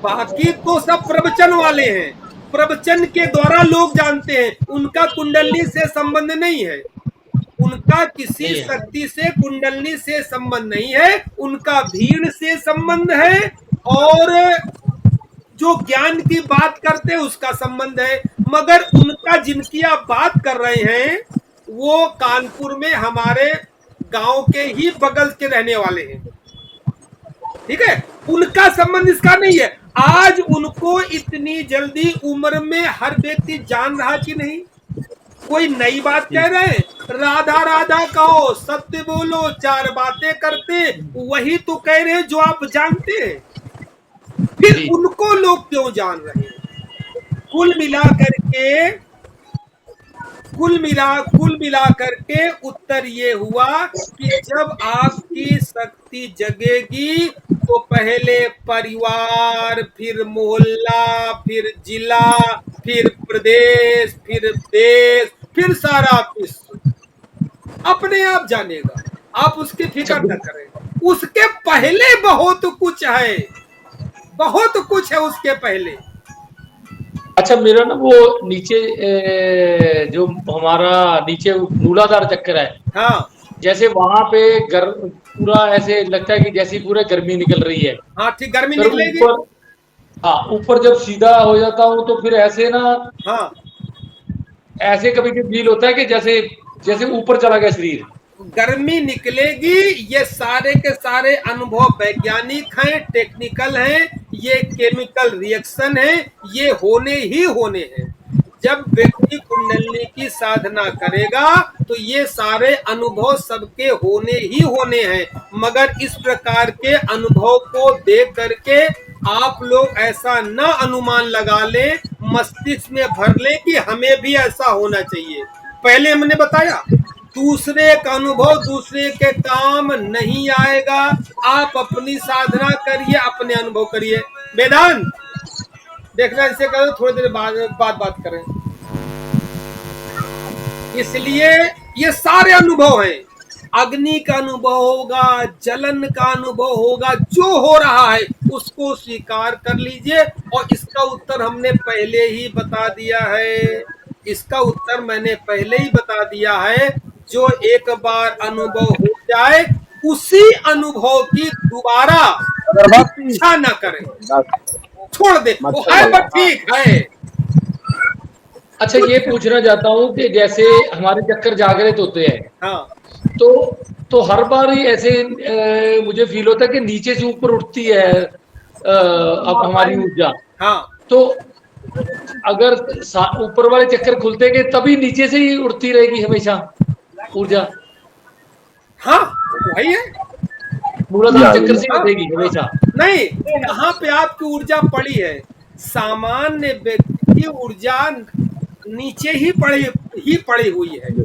[SPEAKER 1] बाकी तो सब प्रवचन वाले हैं, प्रवचन के द्वारा लोग जानते हैं, उनका कुंडली से संबंध नहीं है, उनका किसी
[SPEAKER 4] नहीं है।
[SPEAKER 1] शक्ति से, कुंडली से संबंध नहीं है, उनका भीड़ से संबंध है, और जो ज्ञान की बात करते हैं उसका संबंध है। मगर उनका, जिनकी आप बात कर रहे हैं, वो कानपुर में हमारे गांव के ही बगल के रहने वाले हैं, ठीक है? उनका संबंध इसका नहीं है। आज उनको इतनी जल्दी उम्र में हर व्यक्ति जान रहा कि नहीं? कोई नई बात कह रहे हैं? राधा राधा कहो, सत्य बोलो, चार बातें करते, वही तो कह रहे हैं जो आप जानते हैं। फिर
[SPEAKER 4] जी।
[SPEAKER 1] उनको लोग क्यों जान रहे हैं? कुल मिला करके, कुल मिला करके उत्तर ये हुआ कि जब आपकी शक्ति जगेगी तो पहले परिवार, फिर मोहल्ला, फिर जिला, फिर प्रदेश, फिर देश, फिर सारा विश्व अपने आप जानेगा। आप उसकी फिक्र न करें। उसके पहले बहुत कुछ है, बहुत कुछ है उसके पहले।
[SPEAKER 4] अच्छा, मेरा ना वो नीचे जो हमारा नीचे मूलाधार चक्कर है,
[SPEAKER 1] हाँ
[SPEAKER 4] जैसे वहां पे पूरा ऐसे लगता है कि जैसी पूरे गर्मी निकल रही है।
[SPEAKER 1] हाँ, ठीक, गर्मी
[SPEAKER 4] फिर
[SPEAKER 1] निकलेगी।
[SPEAKER 4] ऊपर, हाँ ऊपर जब सीधा हो जाता हूँ तो फिर ऐसे ना,
[SPEAKER 1] हाँ,
[SPEAKER 4] ऐसे कभी कभी फील होता है कि जैसे जैसे ऊपर चला गया शरीर।
[SPEAKER 1] गर्मी निकलेगी। ये सारे के सारे अनुभव वैज्ञानिक हैं, टेक्निकल हैं, ये केमिकल रिएक्शन है, ये होने ही होने हैं। जब व्यक्ति कुंडली की साधना करेगा तो ये सारे अनुभव सबके होने ही होने हैं। मगर इस प्रकार के अनुभव को देख करके आप लोग ऐसा न अनुमान लगा लें, मस्तिष्क में भर लें कि हमें भी ऐसा होना चाहिए। पहले हमने बताया, दूसरे का अनुभव दूसरे के काम नहीं आएगा। आप अपनी साधना करिए, अपने अनुभव करिए। वेदांत देखना, इसे करो, थोड़ी देर बाद बात करें। इसलिए ये सारे अनुभव हैं। अग्नि का अनुभव होगा, जलन का अनुभव होगा, जो हो रहा है उसको स्वीकार कर लीजिए। और इसका उत्तर हमने पहले ही बता दिया है, इसका उत्तर मैंने पहले ही बता दिया है। जो एक बार अनुभव हो जाए, उसी अनुभव की दोबारा इच्छा न करें, छोड़ दे, वो है बस ठीक है।
[SPEAKER 4] अच्छा, ये पूछना चाहता हूँ कि जैसे हमारे चक्कर जागृत होते हैं,
[SPEAKER 1] हाँ,
[SPEAKER 4] तो हर बार ही ऐसे मुझे फील होता है कि नीचे से ऊपर उठती है अब हमारी ऊर्जा।
[SPEAKER 1] हाँ,
[SPEAKER 4] तो अगर ऊपर वाले चक्कर खुलते गए तभी नीचे से ही उड़ती रहेगी हमेशा ऊर्जा।
[SPEAKER 1] हाँ, वही है।
[SPEAKER 4] मूलाधार चक्र से
[SPEAKER 1] हाँ,
[SPEAKER 4] उठेगी हमेशा।
[SPEAKER 1] नहीं, कहाँ पे आपकी ऊर्जा पड़ी है? सामान्य व्यक्ति की ऊर्जा नीचे ही पड़ी हुई है।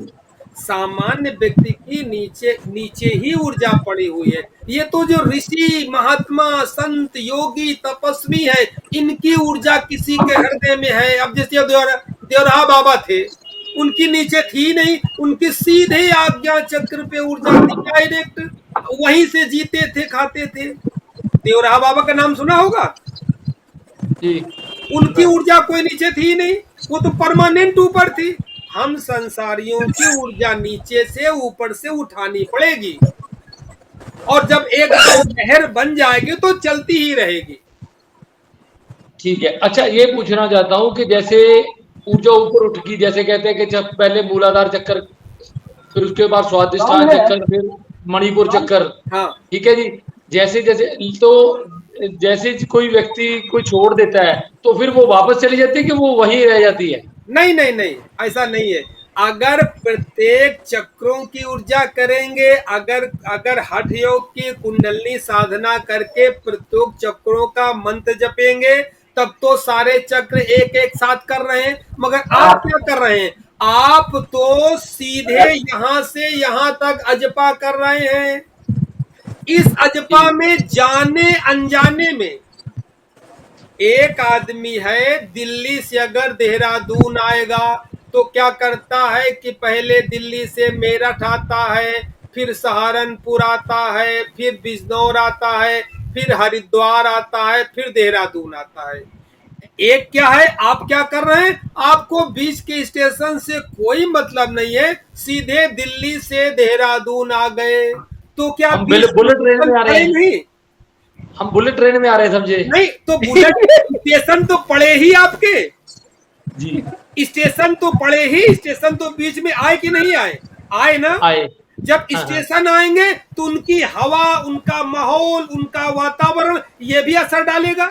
[SPEAKER 1] सामान्य व्यक्ति की नीचे नीचे ही ऊर्जा पड़ी हुई है। ये तो जो ऋषि महात्मा संत योगी तपस्वी है, इनकी ऊर्जा किसी के हृदय में है। अब जैसे देवरा बाबा थे, उनकी नीचे थी नहीं, उनकी सीधे आज्ञा चक्र पे ऊर्जा थी डायरेक्ट, वहीं से जीते थे खाते थे। देवरा बाबा का नाम सुना होगा।
[SPEAKER 4] जी
[SPEAKER 1] उनकी ऊर्जा कोई नीचे थी नहीं, वो तो परमानेंट ऊपर थी। हम संसारियों की ऊर्जा नीचे से ऊपर से उठानी पड़ेगी, और जब एक लहर बन जाएगी तो चलती ही रहेगी।
[SPEAKER 4] ठीक है। अच्छा, ये पूछना चाहता हूँ कि जैसे ऊर्जा ऊपर उठ गई, जैसे कहते हैं कि जब पहले मूलाधार चक्कर, फिर उसके बाद स्वादिष्ठान चक्कर, फिर मणिपुर चक्कर,
[SPEAKER 1] हाँ,
[SPEAKER 4] ठीक है जी। जैसे जैसे तो जैसे कोई व्यक्ति कोई छोड़ देता है तो फिर वो वापस चली जाती है कि वो वहीं रह जाती है?
[SPEAKER 1] नहीं नहीं नहीं, ऐसा नहीं है। अगर प्रत्येक चक्रों की ऊर्जा करेंगे, अगर अगर हठ योग की कुंडलनी साधना करके प्रत्येक चक्रों का मंत्र जपेंगे, तब तो सारे चक्र एक एक साथ कर रहे हैं। मगर आप क्या कर रहे हैं? आप तो सीधे यहां से यहां तक अजपा कर रहे हैं। इस अजपा में जाने अनजाने में, एक आदमी है दिल्ली से अगर देहरादून आएगा तो क्या करता है कि पहले दिल्ली से मेरठ आता है, फिर सहारनपुर आता है, फिर बिजनौर आता है, फिर हरिद्वार आता है, फिर देहरादून आता है। एक क्या है, आप क्या कर रहे हैं? आपको बीच के स्टेशन से कोई मतलब नहीं है, सीधे दिल्ली से देहरादून आ गए, तो क्या
[SPEAKER 4] हम
[SPEAKER 1] बीच
[SPEAKER 4] बुलेट ट्रेन में आ रहे हैं?
[SPEAKER 1] नहीं,
[SPEAKER 4] हम बुलेट ट्रेन में आ रहे हैं, समझे?
[SPEAKER 1] नहीं तो बुलेट स्टेशन तो पड़े ही आपके,
[SPEAKER 4] जी
[SPEAKER 1] स्टेशन तो पड़े ही, स्टेशन तो बीच में आए कि नहीं आए? आए ना।
[SPEAKER 4] आए।
[SPEAKER 1] जब
[SPEAKER 4] हाँ,
[SPEAKER 1] स्टेशन आएंगे तो उनकी हवा, उनका माहौल, उनका वातावरण, ये भी असर डालेगा।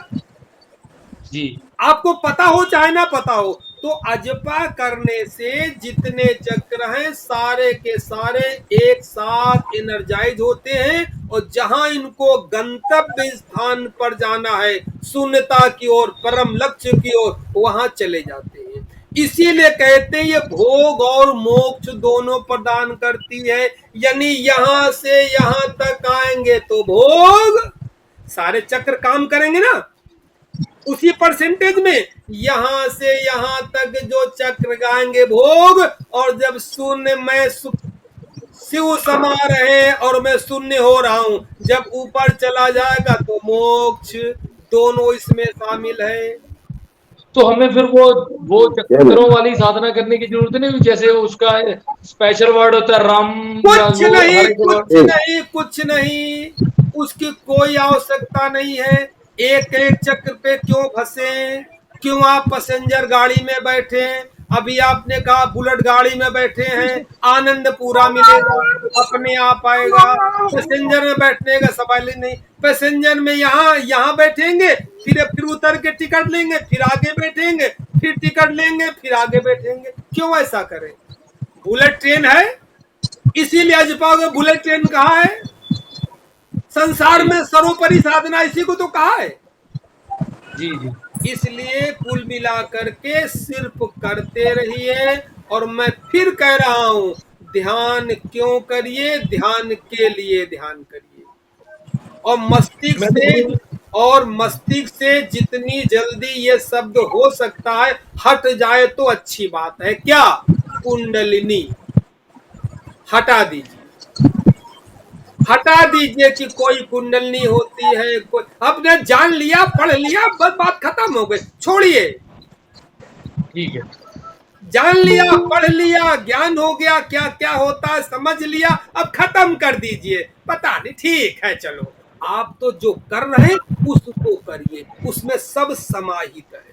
[SPEAKER 4] जी
[SPEAKER 1] आपको पता हो चाहे ना पता हो। तो अजपा करने से जितने चक्र हैं सारे के सारे एक साथ एनर्जाइज होते हैं, और जहां इनको गंतव्य स्थान पर जाना है, शून्यता की ओर, परम लक्ष्य की ओर, वहां चले जाते हैं। इसीलिए कहते हैं ये भोग और मोक्ष दोनों प्रदान करती है। यानी यहां से यहां तक आएंगे तो भोग, सारे चक्र काम करेंगे ना उसी परसेंटेज में। यहां से यहां तक जो चक्र गाएंगे भोग, और जब शून्य में शिव समा रहे और मैं शून्य हो रहा हूं, जब ऊपर चला जाएगा तो मोक्ष, दोनों इसमें शामिल है।
[SPEAKER 4] तो हमें फिर वो चक्रों वाली साधना करने की जरूरत नहीं, जैसे उसका स्पेशल वर्ड होता है राम,
[SPEAKER 1] कुछ नहीं, कुछ
[SPEAKER 4] वर्ड।
[SPEAKER 1] नहीं, कुछ नहीं, उसकी कोई आवश्यकता नहीं है। एक एक चक्र पे क्यों फंसे? क्यों आप पैसेंजर गाड़ी में बैठे? अभी आपने कहा बुलेट गाड़ी में बैठे हैं, आनंद पूरा मिलेगा, अपने आप आएगा। पैसेंजर में बैठने का सवाल ही नहीं। पैसेंजर में यहाँ बैठेंगे, फिर उतर के टिकट लेंगे, फिर आगे बैठेंगे, फिर टिकट लेंगे, फिर आगे बैठेंगे। क्यों ऐसा करें? बुलेट ट्रेन है, इसीलिए अजपा को बुलेट ट्रेन कहा है। संसार में सर्वोपरि साधना इसी को तो कहा है।
[SPEAKER 4] जी जी।
[SPEAKER 1] इसलिए कुल मिलाकर के सिर्फ करते रहिए। और मैं फिर कह रहा हूं, ध्यान क्यों करिए? ध्यान के लिए ध्यान करिए। और मस्तिष्क से जितनी जल्दी ये शब्द हो सकता है हट जाए तो अच्छी बात है। क्या? कुंडलिनी हटा दीजिए, हटा दीजिए कि कोई कुंडलनी होती है। कोई आपने जान लिया, पढ़ लिया, बस बात खत्म हो गई, छोड़िए।
[SPEAKER 4] ठीक है,
[SPEAKER 1] जान लिया, पढ़ लिया, ज्ञान हो गया, क्या क्या होता है समझ लिया, अब खत्म कर दीजिए। पता नहीं, ठीक है, चलो। आप तो जो कर रहे हैं उसको करिए, उसमें सब समाहित है।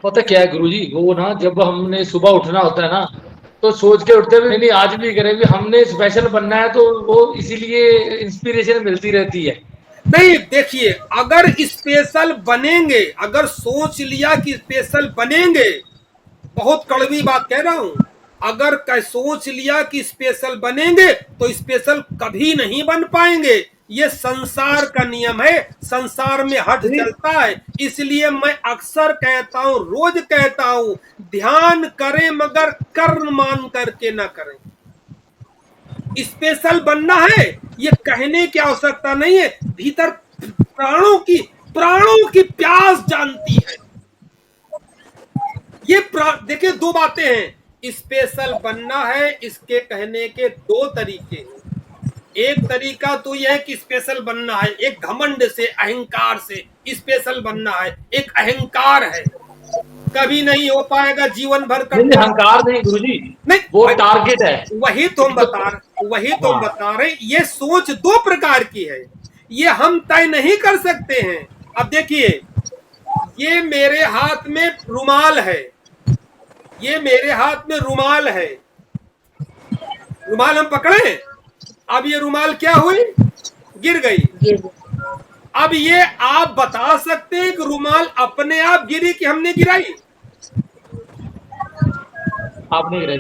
[SPEAKER 4] पता क्या है गुरुजी, वो ना जब हमने सुबह उठना होता है ना, तो सोच के उठते हुए नहीं आज भी करेंगे, हमने स्पेशल बनना है, तो वो इसीलिए इंस्पिरेशन मिलती रहती है।
[SPEAKER 1] नहीं, देखिए, अगर स्पेशल बनेंगे, अगर सोच लिया कि स्पेशल बनेंगे, बहुत कड़वी बात कह रहा हूं, अगर सोच लिया कि स्पेशल बनेंगे तो स्पेशल कभी नहीं बन पाएंगे। ये संसार का नियम है, संसार में हट चलता है। इसलिए मैं अक्सर कहता हूं, रोज कहता हूं, ध्यान करें मगर कर्म मान करके ना करें। स्पेशल बनना है ये कहने की आवश्यकता नहीं है, भीतर प्राणों की प्यास जानती है। ये देखिए, दो बातें हैं। स्पेशल बनना है, इसके कहने के दो तरीके हैं। एक तरीका तो यह है कि स्पेशल बनना है, एक घमंड से, अहंकार से स्पेशल बनना है। एक अहंकार है, कभी नहीं हो पाएगा, जीवन भर का
[SPEAKER 4] अहंकार नहीं गुरुजी,
[SPEAKER 1] नहीं,
[SPEAKER 4] वो टारगेट है।
[SPEAKER 1] वही तो हम बता रहे। ये सोच दो प्रकार की है, ये हम तय नहीं कर सकते हैं। अब देखिए, ये मेरे हाथ में रुमाल है, ये मेरे हाथ में रुमाल है, रुमाल हम पकड़े, अब ये रुमाल क्या हुई, गिर गई। अब ये आप बता सकते हैं कि रुमाल अपने आप गिरी कि हमने गिराई?
[SPEAKER 4] आपने गिराई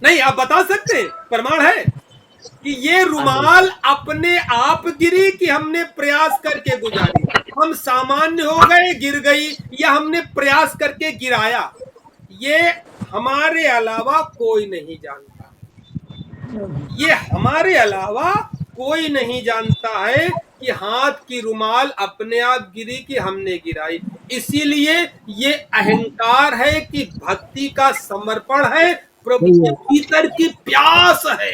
[SPEAKER 1] नहीं, आप बता सकते हैं, प्रमाण है कि ये रुमाल अपने आप गिरी कि हमने प्रयास करके गुजारी? हम सामान्य हो गए, गिर गई, या हमने प्रयास करके गिराया? ये हमारे अलावा कोई नहीं जानता, ये हमारे अलावा कोई नहीं जानता है कि हाथ की रुमाल अपने आप गिरी कि हमने गिराई। इसीलिए ये अहंकार है कि भक्ति का समर्पण है, प्रभु के भीतर की प्यास है,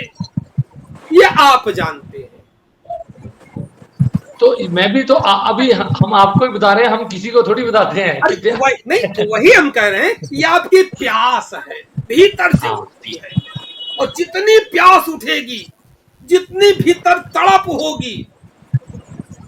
[SPEAKER 1] ये आप जानते हैं।
[SPEAKER 4] तो मैं भी तो अभी हम आपको ही बता रहे हैं, हम किसी को थोड़ी बताते हैं।
[SPEAKER 1] नहीं, तो वही हम कह रहे हैं, ये आपकी प्यास है, भीतर से उठती है। और जितनी प्यास उठेगी, जितनी भीतर तड़प होगी,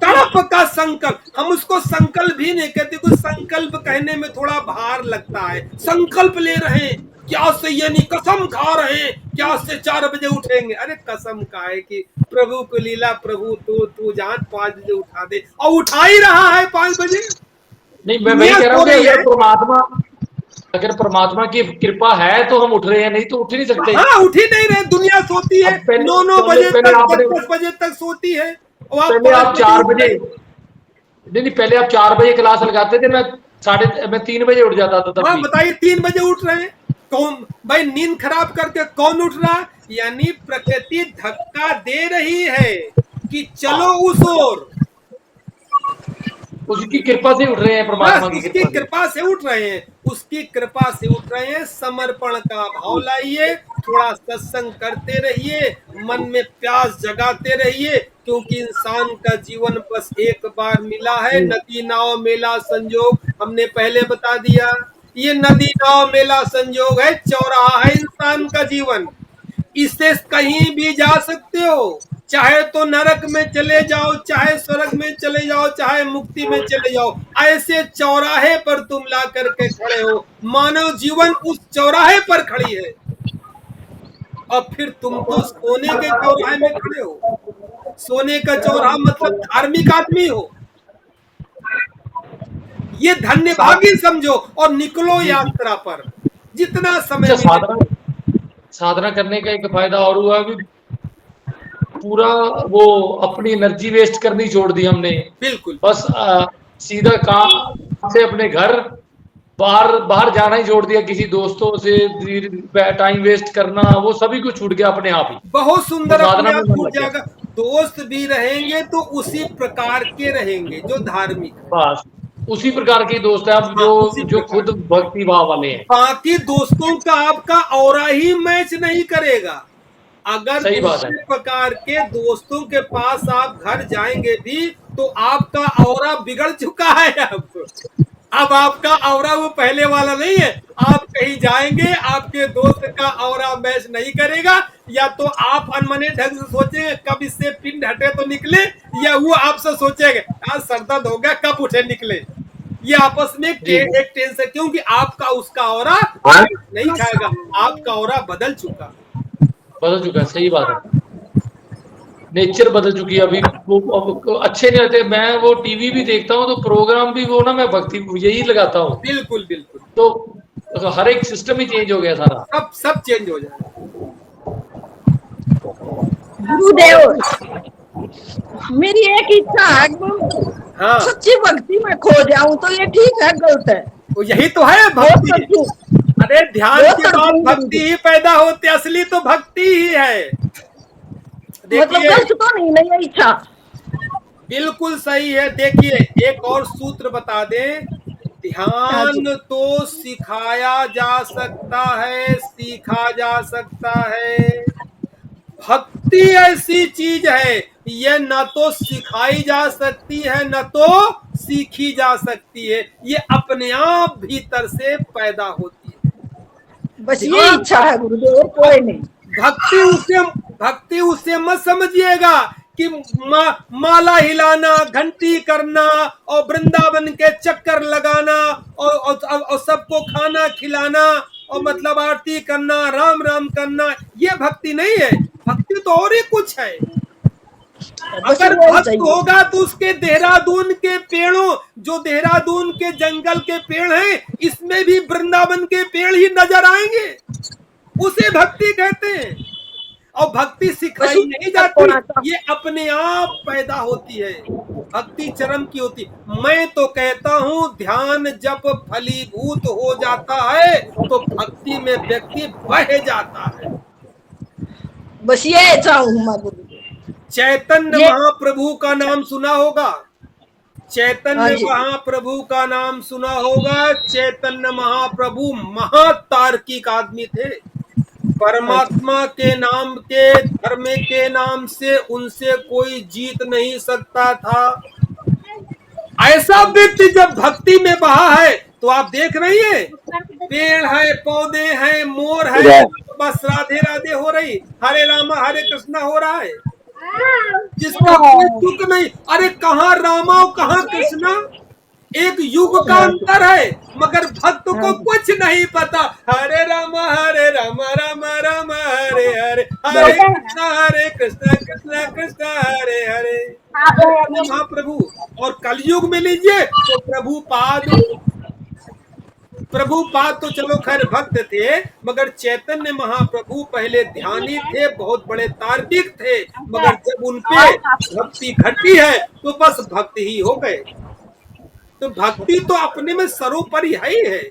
[SPEAKER 1] तड़प का संकल्प, हम उसको संकल्प भी नहीं कहते, कुछ संकल्प कहने में थोड़ा भार लगता है। संकल्प ले रहे हैं, क्या से, यानी कसम खा रहे हैं, क्या से 4 बजे उठेंगे। अरे कसम का है कि प्रभु को लीला, प्रभु तू जान 5 बजे उठा दे, और उठा ही रहा है 5 बजे।
[SPEAKER 4] नहीं, मैं वही कह रहा हूँ, अगर परमात्मा की कृपा है तो हम उठ रहे हैं, नहीं तो उठ नहीं सकते।
[SPEAKER 1] हाँ, उठ ही नहीं रहे, दुनिया सोती है 9 बजे तक, 10 बजे तक सोती है।
[SPEAKER 4] पहले आप 4 बजे, नहीं, पहले आप 4 बजे क्लास लगाते थे, मैं 3 बजे उठ जाता था तब।
[SPEAKER 1] हाँ, बताइए, 3 बजे उठ रहे हैं, कौन भाई? नींद खराब करके कौन उठ रहा? यानी प्रकृति धक्का दे रही है कि चलो उस ओर।
[SPEAKER 4] उसकी कृपा से उठ रहे हैं, परमात्मा की
[SPEAKER 1] कृपा से उठ रहे हैं, उसकी कृपा से उठ रहे हैं। समर्पण का भाव लाइए, थोड़ा सत्संग करते रहिए, मन में प्यास जगाते रहिए, क्योंकि इंसान का जीवन बस एक बार मिला है। नदी नाव मेला संजोग, हमने पहले बता दिया, ये नदी नाव मेला संजोग है, चौराहा है इंसान का जीवन। इससे कहीं भी जा सकते हो, चाहे तो नरक में चले जाओ, चाहे स्वर्ग में चले जाओ, चाहे मुक्ति में चले जाओ। ऐसे चौराहे पर तुम ला करके खड़े हो, मानव जीवन उस चौराहे पर खड़ी है, और फिर तुम तो सोने के चौराहे में खड़े हो। सोने का चौराहा मतलब धार्मिक आदमी हो, ये धन्यभागी समझो, और निकलो यात्रा पर। जितना समय
[SPEAKER 4] साधना करने का एक फायदा और हुआ कि पूरा वो अपनी एनर्जी वेस्ट करनी छोड़ दी हमने।
[SPEAKER 1] बिल्कुल,
[SPEAKER 4] बस सीधा काम से अपने घर, बाहर जाना ही छोड़ दिया, किसी दोस्तों से टाइम वेस्ट करना, वो सभी कुछ छूट गया अपने आप ही।
[SPEAKER 1] बहुत सुंदर, अपने आप छूट जाएगा। दोस्त भी रहेंगे तो उसी प्रकार के रहेंगे जो धार्मिक, बस
[SPEAKER 4] उसी प्रकार के दोस्त है अब, जो खुद भक्ति भाव वाले हैं।
[SPEAKER 1] बाकी दोस्तों का आपका ऑरा ही मैच नहीं करेगा। अगर दूसरे प्रकार के दोस्तों के पास आप घर जाएंगे भी तो आपका ऑरा बिगड़ चुका है। अब आपका ऑरा वो पहले वाला नहीं है। आप कहीं जाएंगे, आपके दोस्त का ऑरा मैच नहीं करेगा, या तो आप अनमने ढंग से सोचेंगे कब इससे पिंड हटे तो निकले, या वो आपसे सोचेंगे आज सर दर्द हो गया कब उठे निकले। ये आपस में एक टेंशन, क्योंकि आपका उसका ऑरा नहीं खाएगा, आपका ऑरा बदल चुका।
[SPEAKER 4] सही बात है, नेचर बदल चुकी है। अभी वो अच्छे नहीं रहते। मैं वो टीवी भी देखता हूँ तो प्रोग्राम भी वो ना, मैं भक्ति यही लगाता हूँ।
[SPEAKER 1] बिल्कुल बिल्कुल।
[SPEAKER 4] तो तो हर एक सिस्टम ही चेंज हो गया सारा।
[SPEAKER 1] सब चेंज हो जाएगा।
[SPEAKER 2] गुरुदेव, मेरी एक इच्छा है कि
[SPEAKER 1] हाँ,
[SPEAKER 2] सच्ची भक्ति में खो जाऊं, तो ये ठीक है गलत है?
[SPEAKER 1] तो यही तो है
[SPEAKER 2] बहुत
[SPEAKER 1] भक्ति।
[SPEAKER 2] तड़पूं,
[SPEAKER 1] अरे ध्यान
[SPEAKER 2] बहुत
[SPEAKER 1] के बाद
[SPEAKER 2] तड़पूं
[SPEAKER 1] भक्ति
[SPEAKER 2] गुरुदेव।
[SPEAKER 1] ही पैदा होती, असली तो भक्ति ही है।
[SPEAKER 2] मतलब
[SPEAKER 1] देखिए,
[SPEAKER 2] गलत तो नहीं ना ये इच्छा?
[SPEAKER 1] बिल्कुल सही है। देखिए, एक और सूत्र बता दें,
[SPEAKER 2] हाँ जी,
[SPEAKER 1] ध्यान तो सिखाया जा सकता है, सीखा जा सकता है। भक्ति ऐसी चीज है, ये न तो सिखाई जा सकती है न तो सीखी जा सकती है, ये अपने आप भीतर से पैदा होती है।
[SPEAKER 2] बस ये
[SPEAKER 1] ध्यान,
[SPEAKER 2] इच्छा है गुरुदेव, और कोई नहीं।
[SPEAKER 1] भक्ति उसे मत समझिएगा कि माला हिलाना, घंटी करना और वृंदावन के चक्कर लगाना और सबको खाना खिलाना और मतलब आरती करना, राम राम करना, ये भक्ति नहीं है। भक्ति तो और ही कुछ है।
[SPEAKER 2] बस
[SPEAKER 1] अगर
[SPEAKER 2] वो
[SPEAKER 1] भक्त
[SPEAKER 2] चाहिए।
[SPEAKER 1] होगा तो उसके देहरादून के पेड़ों, जो देहरादून के जंगल के पेड़ हैं, इसमें भी वृंदावन के पेड़ ही नजर आएंगे। उसे भक्ति कहते हैं। और भक्ति सिखाई नहीं जाती, ये अपने आप पैदा होती है। भक्ति चरम की होती। मैं तो कहता हूं, ध्यान जब फलीभूत हो जाता है तो भक्ति में व्यक्ति बह जाता है।
[SPEAKER 2] बस ये चाहूं मैं गुरुदेव।
[SPEAKER 1] चैतन्य महाप्रभु का नाम सुना होगा।
[SPEAKER 2] हाँ
[SPEAKER 1] चैतन्य
[SPEAKER 2] जी,
[SPEAKER 1] महाप्रभु का नाम सुना होगा। चैतन्य महाप्रभु महातार्किक आदमी थे। परमात्मा के नाम के, धर्म के नाम से उनसे कोई जीत नहीं सकता था। ऐसा व्यक्ति जब भक्ति में बहा है तो आप देख रही है, पेड़ है, पौधे हैं, मोर है, बस राधे राधे हो रही, हरे रामा हरे कृष्णा हो रहा है, जिसका कोई दुख नहीं। अरे कहाँ रामा और कहाँ कृष्णा, एक युग का अंतर है, मगर भक्त को कुछ नहीं पता। हरे राम राम राम हरे हरे, हरे कृष्ण कृष्ण कृष्ण हरे हरे। महाप्रभु। और कलयुग में लीजिए तो प्रभुपाद तो चलो खैर भक्त थे, मगर चैतन्य महाप्रभु पहले ध्यानी थे, बहुत बड़े तार्किक थे, मगर जब उनपे भक्ति घटी है तो बस भक्त ही हो गए। तो भक्ति तो अपने में सर्वोपरि है ही है।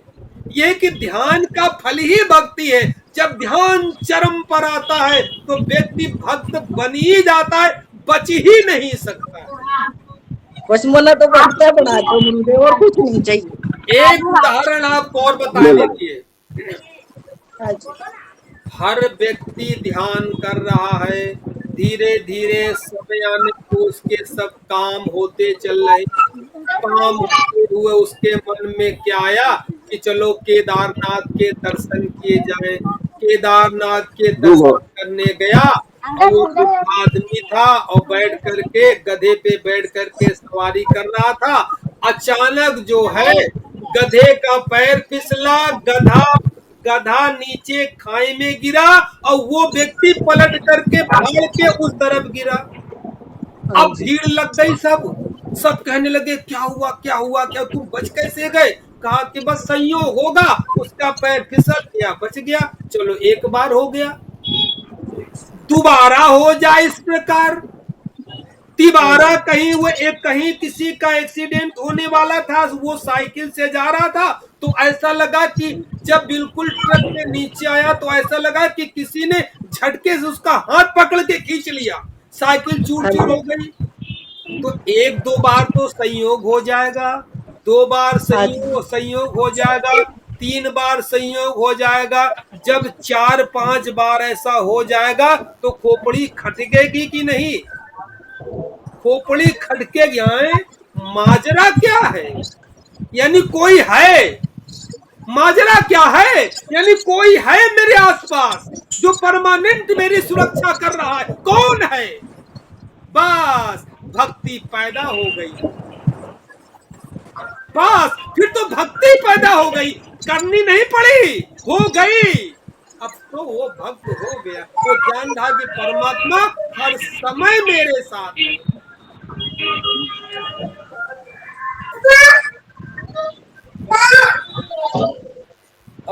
[SPEAKER 1] ये कि ध्यान का फल ही भक्ति है। जब ध्यान चरम पर आता है तो व्यक्ति भक्त बन ही जाता है, बच ही नहीं सकता।
[SPEAKER 2] बस मना तो भक्ता बना दो गुरुदेव, और कुछ नहीं चाहिए।
[SPEAKER 1] एक उदाहरण आपको और बता दीजिए।
[SPEAKER 2] हाँ जी,
[SPEAKER 1] हर व्यक्ति ध्यान कर रहा है, धीरे धीरे समय आने को उसके सब काम होते चल रहे। काम होते हुए उसके मन में क्या आया कि चलो केदारनाथ के दर्शन किए जाएं। केदारनाथ के दर्शन करने गया, वो आदमी था और बैठ करके गधे पे बैठ करके सवारी कर रहा था। अचानक जो है गधे का पैर फिसला, गधा नीचे खाई में गिरा और वो व्यक्ति पलट करके भाग के उस तरफ गिरा। अब भीड़ लग गई, सब कहने लगे क्या हुआ क्या हुआ, क्या तुम बच कैसे गए? कहा कि बस संयोग होगा, उसका पैर फिसल गया, बच गया। चलो एक बार हो गया, दोबारा हो जाए इस प्रकार, तिबारा कहीं किसी का एक्सीडेंट होने वाला था, वो साइकिल से जा रहा था, तो ऐसा लगा कि जब बिल्कुल ट्रक के नीचे आया तो ऐसा लगा कि किसी ने झटके से उसका हाथ पकड़ के खींच लिया, साइकिल चूर चूर हो गई। तो एक दो बार तो संयोग हो जाएगा, दो बार संयोग हो जाएगा, तीन बार संयोग हो जाएगा। जब 4-5 बार ऐसा हो जाएगा तो खोपड़ी खटकेगी कि नहीं? खोपड़ी खटकेगी। माजरा क्या है? यानी कोई है। माजरा क्या है? यानी कोई है मेरे आसपास जो परमानेंट मेरी सुरक्षा कर रहा है। कौन है? बस भक्ति पैदा हो गई। बस फिर तो भक्ति पैदा हो गई, करनी नहीं पड़ी, हो गई। अब तो वो भक्त हो गया, वो जान रहा कि परमात्मा हर समय मेरे साथ है।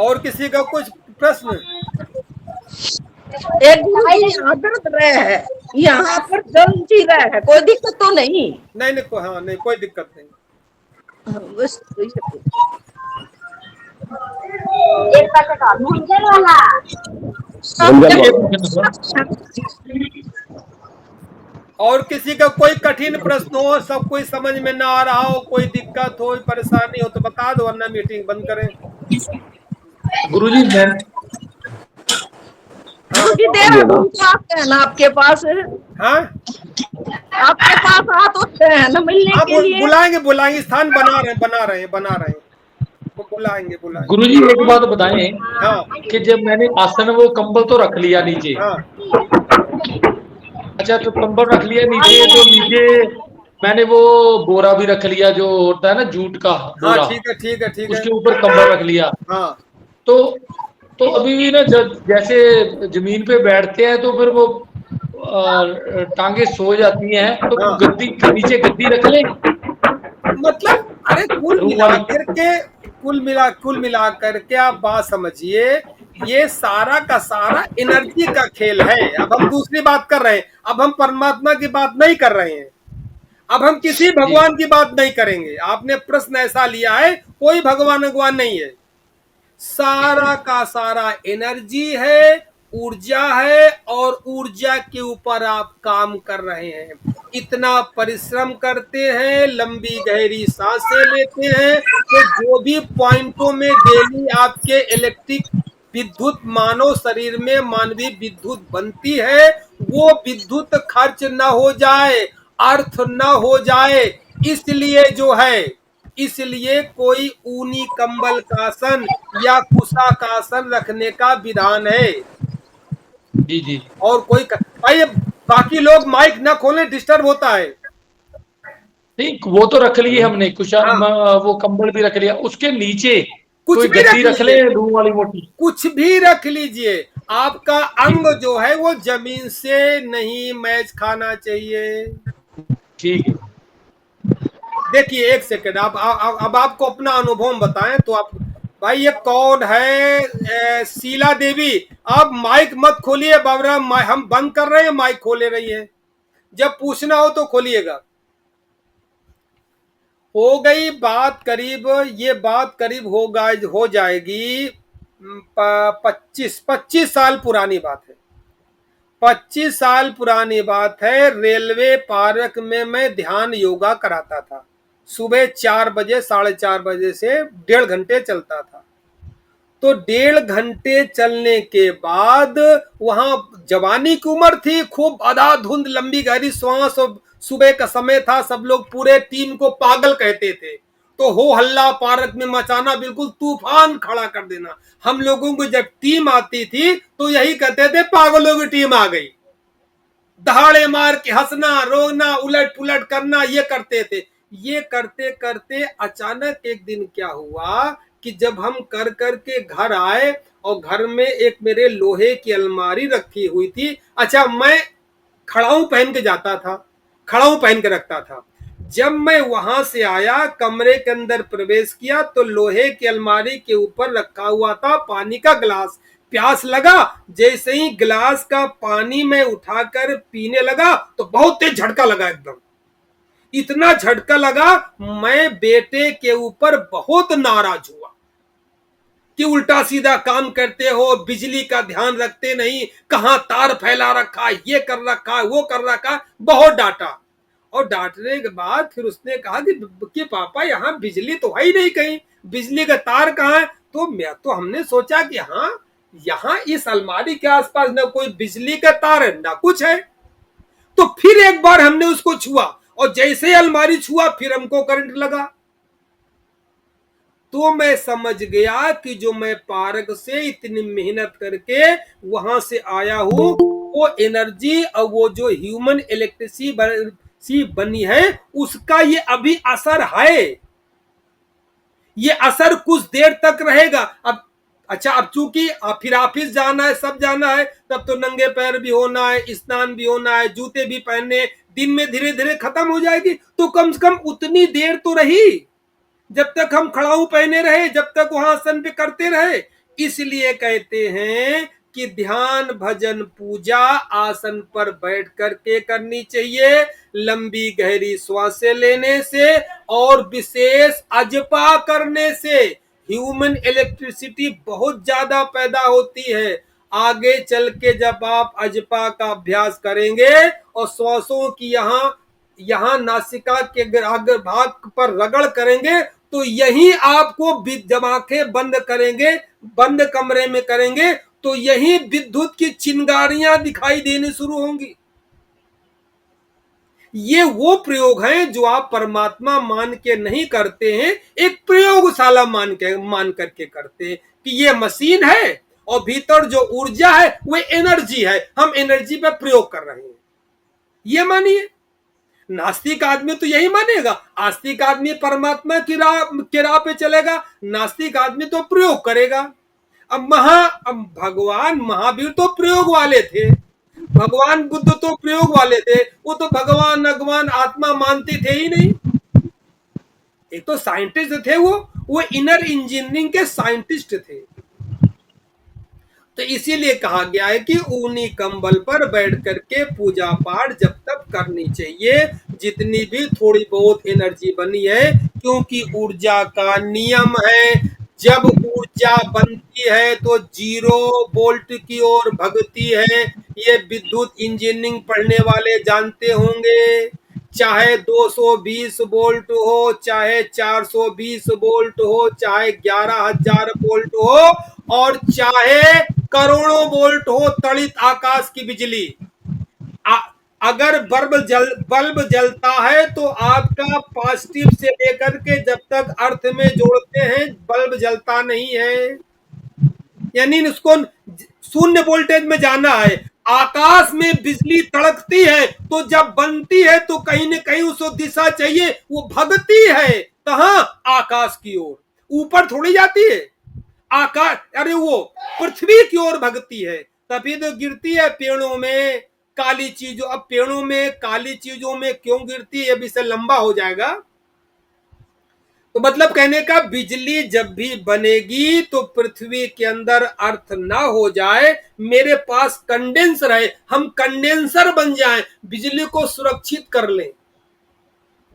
[SPEAKER 1] और किसी का कुछ प्रश्न?
[SPEAKER 2] एक गुरुजी यहाँ दर्द रहे है, यहाँ पर जल जी रहा है, कोई दिक्कत तो नहीं?
[SPEAKER 1] नहीं नहीं, हाँ नहीं, कोई दिक्कत नहीं।
[SPEAKER 2] बस
[SPEAKER 5] एक पैकेट और भूंजन वाला।
[SPEAKER 1] और किसी का कोई कठिन प्रश्न हो, सब कोई समझ में ना आ रहा हो, कोई दिक्कत हो, परेशानी हो तो बता दो, वरना मीटिंग बंद करें।
[SPEAKER 4] गुरुजी मैं
[SPEAKER 2] गुरुजी देव क्या कहना आपके पास?
[SPEAKER 1] हाँ
[SPEAKER 2] आपके पास आ तो है ना मिलने
[SPEAKER 1] हाँ,
[SPEAKER 2] के लिए?
[SPEAKER 1] बुलाएंगे, स्थान बना रहे हैं, वो बुलाएंगे।
[SPEAKER 4] गुरुजी एक बात बताएं
[SPEAKER 1] हाँ
[SPEAKER 4] कि जब मैंने आसन वो कंबल तो रख लिया नीचे,
[SPEAKER 1] हाँ
[SPEAKER 4] अच्छा तो कंबल रख लिया नीचे, तो नीचे मैंने वो बोरा भी रख लिया जो होता है ना जूट का
[SPEAKER 1] हाँ,
[SPEAKER 4] बोरा,
[SPEAKER 1] ठीक है।
[SPEAKER 4] उसके ऊपर कंबल रख लिया।
[SPEAKER 1] हाँ
[SPEAKER 4] तो अभी भी ना जब जैसे जमीन पे बैठते हैं तो फिर वो टांगे सो जाती हैं, तो
[SPEAKER 1] हाँ।
[SPEAKER 4] गद्दी नीचे गद्दी रख लें
[SPEAKER 1] मतलब अरे कुल मिला करके आप बात समझिए, ये सारा का सारा एनर्जी का खेल है। अब हम दूसरी बात कर रहे हैं, अब हम परमात्मा की बात नहीं कर रहे हैं, अब हम किसी भगवान की बात नहीं करेंगे। आपने प्रश्न ऐसा लिया है, कोई भगवान नहीं है, सारा का सारा एनर्जी है, ऊर्जा है, और ऊर्जा के ऊपर आप काम कर रहे हैं। इतना परिश्रम करते हैं, लंबी गहरी सांसें लेते हैं, तो जो भी पॉइंटों में डेली आपके इलेक्ट्रिक विद्युत मानव शरीर में मानवीय विद्युत बनती है, वो विद्युत खर्च न हो जाए, अर्थ न हो जाए, इसलिए कोई ऊनी कंबल का आसन या कुशा का आसन रखने का विधान है।
[SPEAKER 4] जी
[SPEAKER 1] और कोई भाई, बाकी लोग माइक ना खोलें, डिस्टर्ब होता है।
[SPEAKER 4] ठीक, वो तो रख लिए हमने कुशन,
[SPEAKER 1] हाँ।
[SPEAKER 4] वो कंबल भी रख लिया, उसके नीचे
[SPEAKER 1] कुछ
[SPEAKER 4] कोई
[SPEAKER 1] भी
[SPEAKER 4] गद्दी रख ले रूम वाली मोटी,
[SPEAKER 1] कुछ भी रख लीजिए, आपका अंग जो है वो जमीन से नहीं मैच खाना चाहिए।
[SPEAKER 4] ठीक है।
[SPEAKER 1] देखिए एक सेकंड, अब आपको अपना अनुभव बताएं तो आप, भाई ये कौन है? शीला देवी, आप माइक मत खोलिए बाबरा, हम बंद कर रहे हैं, माइक खोले रही है, जब पूछना हो तो खोलिएगा। हो गई बात करीब, ये बात करीब हो जाएगी 25 साल पुरानी बात है। 25 साल पुरानी बात है। रेलवे पार्क में मैं ध्यान योगा कराता था, सुबह 4 बजे 4:30 बजे से 1.5 घंटे चलता था। तो 1.5 घंटे चलने के बाद वहां जवानी की उम्र थी, खूब अंधाधुंध लंबी गहरी श्वास, और सुबह का समय था, सब लोग पूरे टीम को पागल कहते थे। तो हो हल्ला पार्क में मचाना, बिल्कुल तूफान खड़ा कर देना। हम लोगों को जब टीम आती थी तो यही कहते थे, पागलों की टीम आ गई। दहाड़े मार के हंसना, रोना, उलट पुलट करना, ये करते थे। ये करते करते अचानक एक दिन क्या हुआ कि जब हम कर के घर आए, और घर में एक मेरे लोहे की अलमारी रखी हुई थी। अच्छा, मैं खड़ाऊ पहन के जाता था, खड़ाऊ पहन के रखता था। जब मैं वहां से आया, कमरे के अंदर प्रवेश किया, तो लोहे की अलमारी के ऊपर रखा हुआ था पानी का गिलास। प्यास लगा, जैसे ही गिलास का पानी मैं उठाकर पीने लगा तो बहुत तेज झटका लगा, एकदम इतना झटका लगा, मैं बेटे के ऊपर बहुत नाराज हुआ कि उल्टा सीधा काम करते हो, बिजली का ध्यान रखते नहीं, कहां तार फैला रखा, ये कर रखा, वो कर रखा, बहुत डांटा। और डांटने के बाद फिर उसने कहा कि पापा यहाँ बिजली तो है ही नहीं, कहीं बिजली का तार कहाँ है? तो हमने सोचा कि हाँ, यहाँ इस अलमारी के आसपास ना कोई बिजली का तार है ना कुछ है। तो फिर एक बार हमने उसको छुआ, और जैसे ही अलमारी छुआ फिर हमको करंट लगा। तो मैं समझ गया कि जो मैं पार्क से इतनी मेहनत करके वहां से आया हूं, वो एनर्जी और वो जो ह्यूमन इलेक्ट्रिसिटी बनी है, उसका ये अभी असर है। ये असर कुछ देर तक रहेगा। अब अच्छा, अब चूंकि फिर ऑफिस जाना है, सब जाना है, तब तो नंगे पैर भी होना है, स्नान भी होना है, जूते भी पहनने, दिन में धीरे धीरे खत्म हो जाएगी। तो कम से कम उतनी देर तो रही, जब तक हम खड़ाऊ पहने रहे, जब तक वहां आसन पे करते रहे, इसलिए कहते हैं कि ध्यान भजन पूजा आसन पर बैठ करके करनी चाहिए, लंबी गहरी श्वासें लेने से और विशेष अजपा करने से ह्यूमन इलेक्ट्रिसिटी बहुत ज्यादा पैदा होती है। आगे चल के जब आप अजपा का अभ्यास करेंगे और श्वासों की यहाँ नासिका के अग्र भाग पर रगड़ करेंगे तो यही आपको जब आंखें बंद करेंगे, बंद कमरे में करेंगे तो यही विद्युत की चिंगारियां दिखाई देने शुरू होंगी। ये वो प्रयोग हैं जो आप परमात्मा मान के नहीं करते हैं, एक प्रयोगशाला मान करके करते हैं कि ये मशीन है और भीतर जो ऊर्जा है वो एनर्जी है, हम एनर्जी पे प्रयोग कर रहे हैं, ये मानिए। नास्तिक आदमी तो यही मानेगा, आस्तिक आदमी परमात्मा की राह पे चलेगा, नास्तिक आदमी तो प्रयोग करेगा। अब भगवान महावीर तो प्रयोग वाले थे, भगवान बुद्ध तो प्रयोग वाले थे, वो तो भगवान भगवान आत्मा मानते थे ही नहीं। एक तो साइंटिस्ट थे, वो इनर इंजीनियरिंग के साइंटिस्ट थे। तो इसीलिए कहा गया है कि ऊनी कंबल पर बैठ करके पूजा पाठ जब तक करनी चाहिए, जितनी भी थोड़ी बहुत एनर्जी बनी है, क्योंकि ऊर्जा का नियम है, जब ऊर्जा बनती है तो 0 वोल्ट की ओर भगती है। ये विद्युत इंजीनियरिंग पढ़ने वाले जानते होंगे। चाहे 220 वोल्ट हो, चाहे 420 वोल्ट हो, चाहे 11,000 वोल्ट हो और चाहे करोड़ों वोल्ट हो, तड़ित आकाश की बिजली, अगर बल्ब जलता है तो आपका पॉजिटिव से लेकर के जब तक अर्थ में जोड़ते हैं बल्ब जलता नहीं है, यानी उसको शून्य वोल्टेज में जाना है। आकाश में बिजली तड़कती है तो जब बनती है तो कहीं न कहीं उसको दिशा चाहिए, वो भगती है कहां? आकाश की ओर, ऊपर थोड़ी जाती है आकाश, अरे वो पृथ्वी की ओर भगती है, तभी तो गिरती है पेड़ों में काली चीजों। अब पेड़ों में काली चीजों में क्यों गिरती है, विषय लंबा हो जाएगा। तो मतलब कहने का, बिजली जब भी बनेगी तो पृथ्वी के अंदर अर्थ ना हो जाए, मेरे पास कंडेंसर है, हम कंडेंसर बन जाएं, बिजली को सुरक्षित कर लें।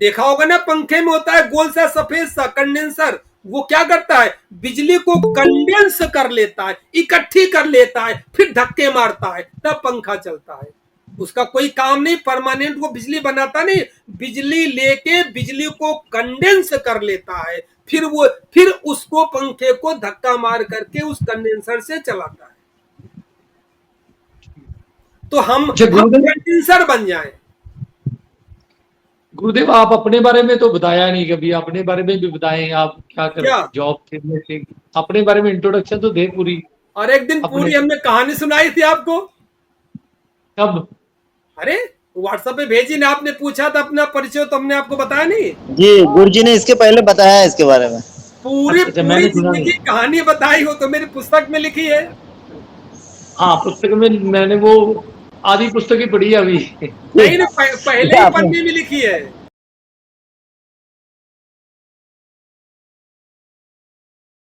[SPEAKER 1] देखा होगा ना, पंखे में होता है गोल सा सफेद सा कंडेंसर, वो क्या करता है? बिजली को कंडेंस कर लेता है, इकट्ठी कर लेता है, फिर धक्के मारता है, तब पंखा चलता है। उसका कोई काम नहीं, परमानेंट वो बिजली बनाता नहीं, बिजली लेके बिजली को कंडेंस कर लेता है, फिर उसको पंखे को धक्का मार करके उस कंडेंसर से चलाता है। तो हम कंडेंसर बन जाएं।
[SPEAKER 4] गुरुदेव, आप अपने बारे में तो बताया नहीं कभी, अपने बारे में भी बताएं, आप क्या कर जॉब थे, अपने बारे में इंट्रोडक्शन तो दे पूरी।
[SPEAKER 1] और एक दिन पूरी हमने कहानी सुनाई थी आपको।
[SPEAKER 4] कब?
[SPEAKER 1] अरे व्हाट्सएप पे भेजी ना, आपने पूछा था अपना परिचय, तो हमने आपको बताया नहीं?
[SPEAKER 3] जी, गुरुजी ने इसके पहले बताया इसके बारे में।
[SPEAKER 1] पूरी जिंदगी कहानी बताई हो तो मेरी पुस्तक में लिखी है।
[SPEAKER 4] हाँ, पुस्तक में मैंने वो आधी पुस्तक ही पढ़ी है अभी।
[SPEAKER 1] नहीं, पहले ही पन्ने में लिखी है।